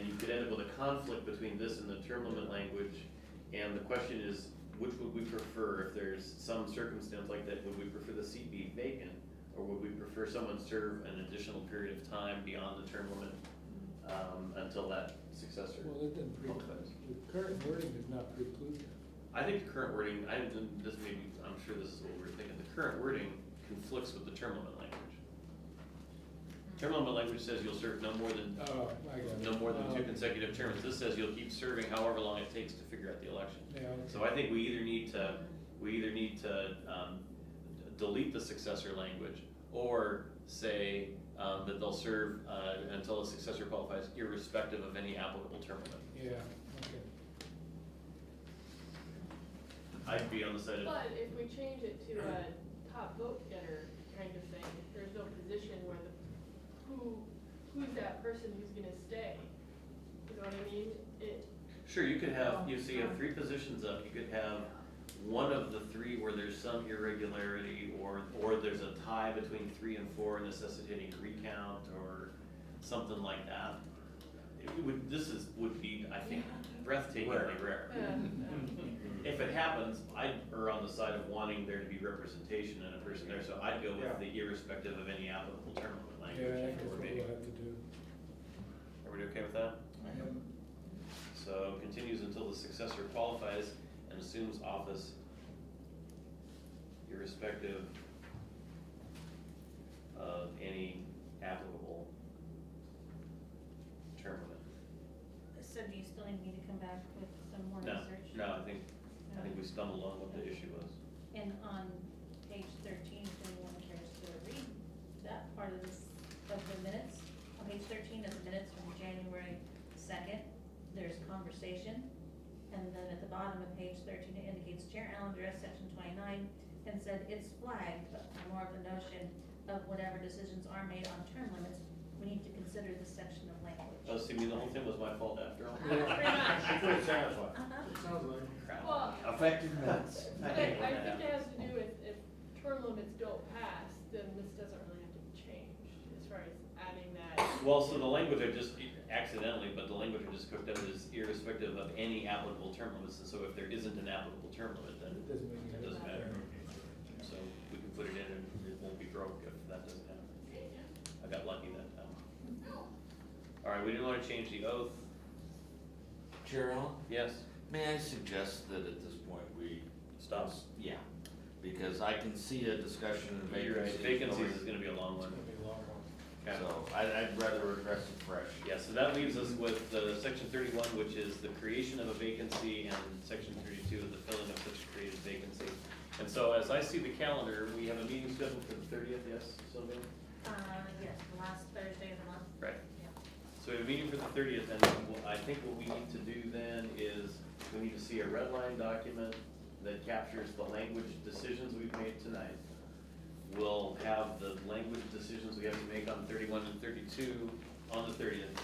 you could end up with a conflict between this and the term limit language, and the question is, which would we prefer if there's some circumstance like that? Would we prefer the seat be vacant, or would we prefer someone serve an additional period of time beyond the term limit until that successor? Well, it didn't preclude, the current wording did not preclude that. I think the current wording, I'm sure this is what we're thinking, the current wording conflicts with the term limit language. Term limit language says you'll serve no more than Oh, I got it. no more than 2 consecutive terms. This says you'll keep serving however long it takes to figure out the election. Yeah, okay. So I think we either need to delete the successor language, or say that they'll serve until a successor qualifies irrespective of any applicable term limit. Yeah, okay. I'd be on the side of. But if we change it to a top vote getter kind of thing. If there's no position where who's that person who's gonna stay? You know what I mean? Sure, you could have, you see, you have 3 positions up, you could have one of the 3 where there's some irregularity, or there's a tie between 3 and 4 necessitating a recount, or something like that. Would be, I think, breathtakingly rare. If it happens, I'd err on the side of wanting there to be representation and a person there, so I'd go with the irrespective of any applicable term limit language. Yeah, I think if it that's were what me. we'll have to do. Everybody okay with that? So continues until the successor qualifies and assumes office irrespective of any applicable term limit. So do you still need me to come back with some more No, research? no, I think we stumbled on what the issue was. And on page 13, if anyone cares to read that part of this, of the minutes, on page 13 of the minutes from January 2nd, there's conversation. And then at the bottom of page 13, it indicates Chair Allen addressed section 29 and said it's flagged, but more of the notion of whatever decisions are made on term limits, we need to consider this section of language. Oh, so you mean the whole thing was my fault after all? Pretty much. That's what it sounds like. Uh-huh. Sounds like. Crap. Well, Effective minutes. but I think it has to do with if term limits don't pass, then this doesn't really have to be changed as far as adding that. Well, so the language I just accidentally, but the language I just cooked up is irrespective of any applicable term limits. And so if there isn't an applicable term limit, then It doesn't mean it doesn't matter. So we can put it in and it won't be broke if that doesn't happen. I got lucky that time. All right, we didn't want to change the oath. Chair Allen, Yes, may I suggest that at this point we? stop. Yeah, because I can see a discussion of You're right, vacancies. vacancies is gonna be a long one. Okay. So I'd rather address it fresh. Yeah, so that leaves us with section 31, which is the creation of a vacancy, and section 32 is the filling of such a created vacancy. And so as I see the calendar, we have a meeting scheduled for the 30th, yes, Sylvia? Yes, the last Thursday of the month. Right. Yeah. So we have a meeting for the 30th, and I think what we need to do then is, we need to see a red line document that captures the language decisions we've made tonight. We'll have the language decisions we have to make on 31 and 32 on the 30th.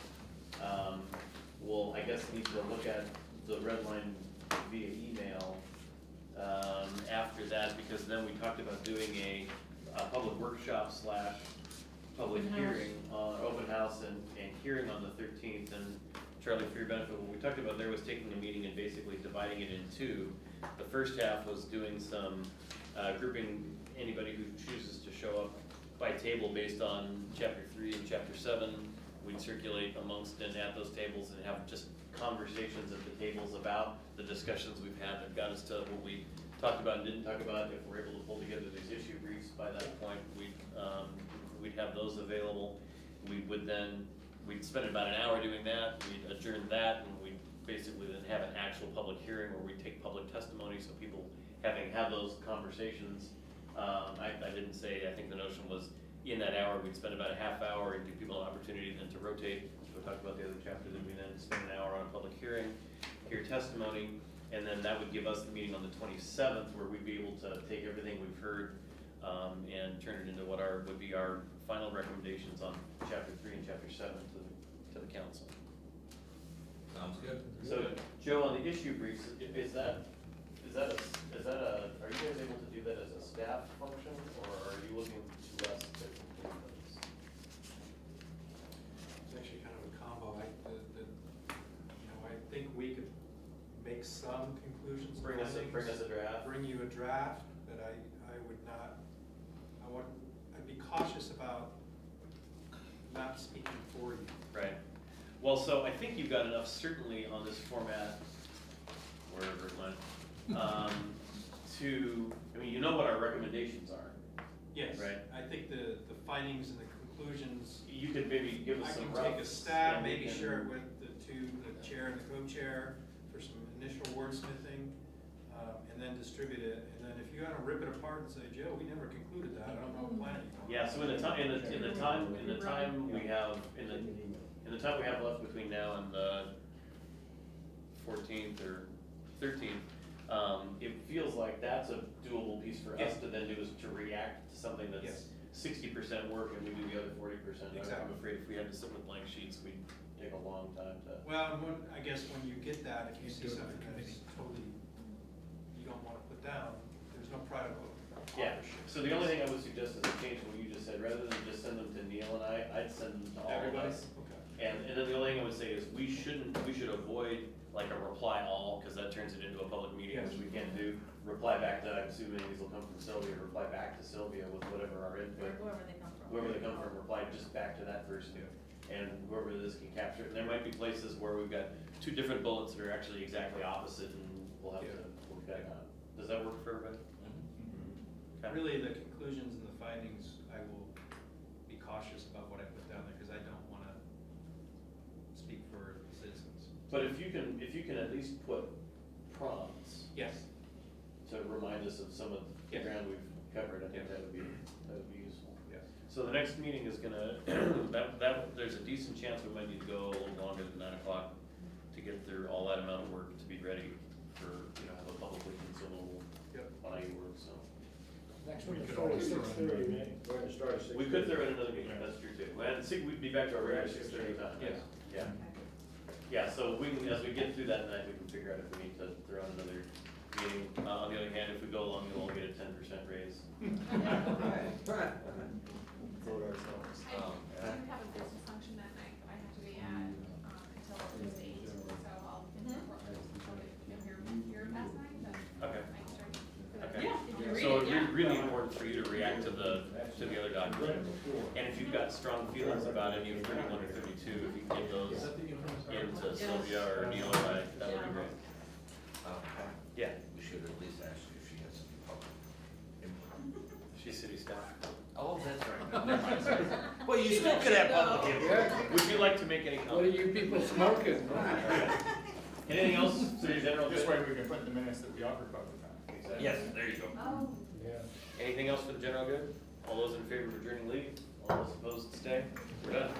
We'll, I guess, need to look at the red line via email after that, because then we talked about doing a public workshop / public Open house. hearing, open house and hearing on the 13th. And Charlie, for your benefit, what we talked about there was taking a meeting and basically dividing it in 2. The first half was doing some grouping anybody who chooses to show up by table based on chapter 3 and chapter 7. We'd circulate amongst and at those tables and have just conversations at the tables about the discussions we've had that got us to what we talked about and didn't talk about. If we're able to pull together these issue briefs by that point, we'd have those available. We'd spend about an hour doing that, we'd adjourn that, and we'd basically then have an actual public hearing where we'd take public testimony, so people having had those conversations. I didn't say, I think the notion was in that hour, we'd spend about a half hour and give people an opportunity then to rotate. So we talked about the other chapter, then we then spend an hour on a public hearing, hear testimony, and then that would give us the meeting on the 27th, where we'd be able to take everything we've heard and turn it into what would be our final recommendations on chapter 3 and chapter 7 to the council. Sounds good. So, Joe, on the issue briefs, are you guys able to do that as a staff function, or are you looking to us to complete those? It's actually kind of a combo. I think we could make some conclusions. Bring us a draft. Bring you a draft, but I would not, I'd be cautious about not speaking for you. Right. Well, so I think you've got enough certainly on this format, wherever it went, you know what our recommendations are. Yes. Right. I think the findings and the conclusions, You could maybe give us I some can rough. take a stab, and we maybe can- share it with the chair and the co-chair for some initial wordsmithing, and then distribute it. And then if you want to rip it apart and say, Joe, we never concluded that, I don't know what plan you want. Yeah, so in the time we have left between now and the 14th or 13th, It feels like that's a doable piece for us to then do, is to react to something that's Yes. 60% work and we do the other 40%. I'm Exactly. afraid if we had to sit with blank sheets, we'd take a long time to. Well, and I guess when you get that, if you see Do it by something that is totally, you don't wanna put down, there's no pride of Yeah, authorship. so the only thing I would suggest is a change to what you just said, rather than just send them to Neil and I'd send them to all of Everybody? us. Okay. And then the only thing I would say is we should avoid like a reply all, because that turns it into a public meeting, which we can't do. Reply back to, I'm assuming these will come from Sylvia, reply back to Sylvia with whatever our input. Wherever they come from. Whoever they come from, reply just back to that person. And whoever this can capture it. And there might be places where we've got two different bullets that are actually exactly opposite and we'll have to work that out. Does that work for everybody? Okay. Really, the conclusions and the findings, I will be cautious about what I put down there, because I don't wanna speak for the citizens. But if you can at least put prompts Yes. to remind us of some of the Yes. ground we've covered, I think Yes. that would be useful. Yes. So the next meeting is gonna, there's a decent chance we might need to go a little longer than 9 o'clock to get through all that amount of work to be ready for, have a publicly consumable Yep. body work, so. Next one is starting at 6:30, right? We're gonna start at 6:30. We could throw in another meeting, that's true too. And we'd be back to our regular 6:30 time. Yes. Yeah. Yeah, so we can, as we get through that night, we can figure out if we need to throw in another meeting. On the other hand, if we go along, you'll all get a 10% raise. Vote ourselves. I do have a business function that night that I have to be at, until at least 8, so I'll, if you're here past 9, then Okay. I can start. Okay. Yeah, if you read So it, it's yeah. really important for you to react to the other document. And if you've got strong feelings about any of 31 or 32, if you can get those into Sylvia or Neil or I, that would be great. Yeah, We should at least ask if she has some public input. she's city staff. Oh, that's right. Never mind, sorry. Well, you still could have public input. Would you like to make any What are comment? you people smoking? Anything else for your general? This good? way we can put in the minutes that we offered public comment. Exactly. Yes, there you go. Oh, Yeah. Anything else for the general good? All those in favor of adjourning leave? All those opposed stay? We're done.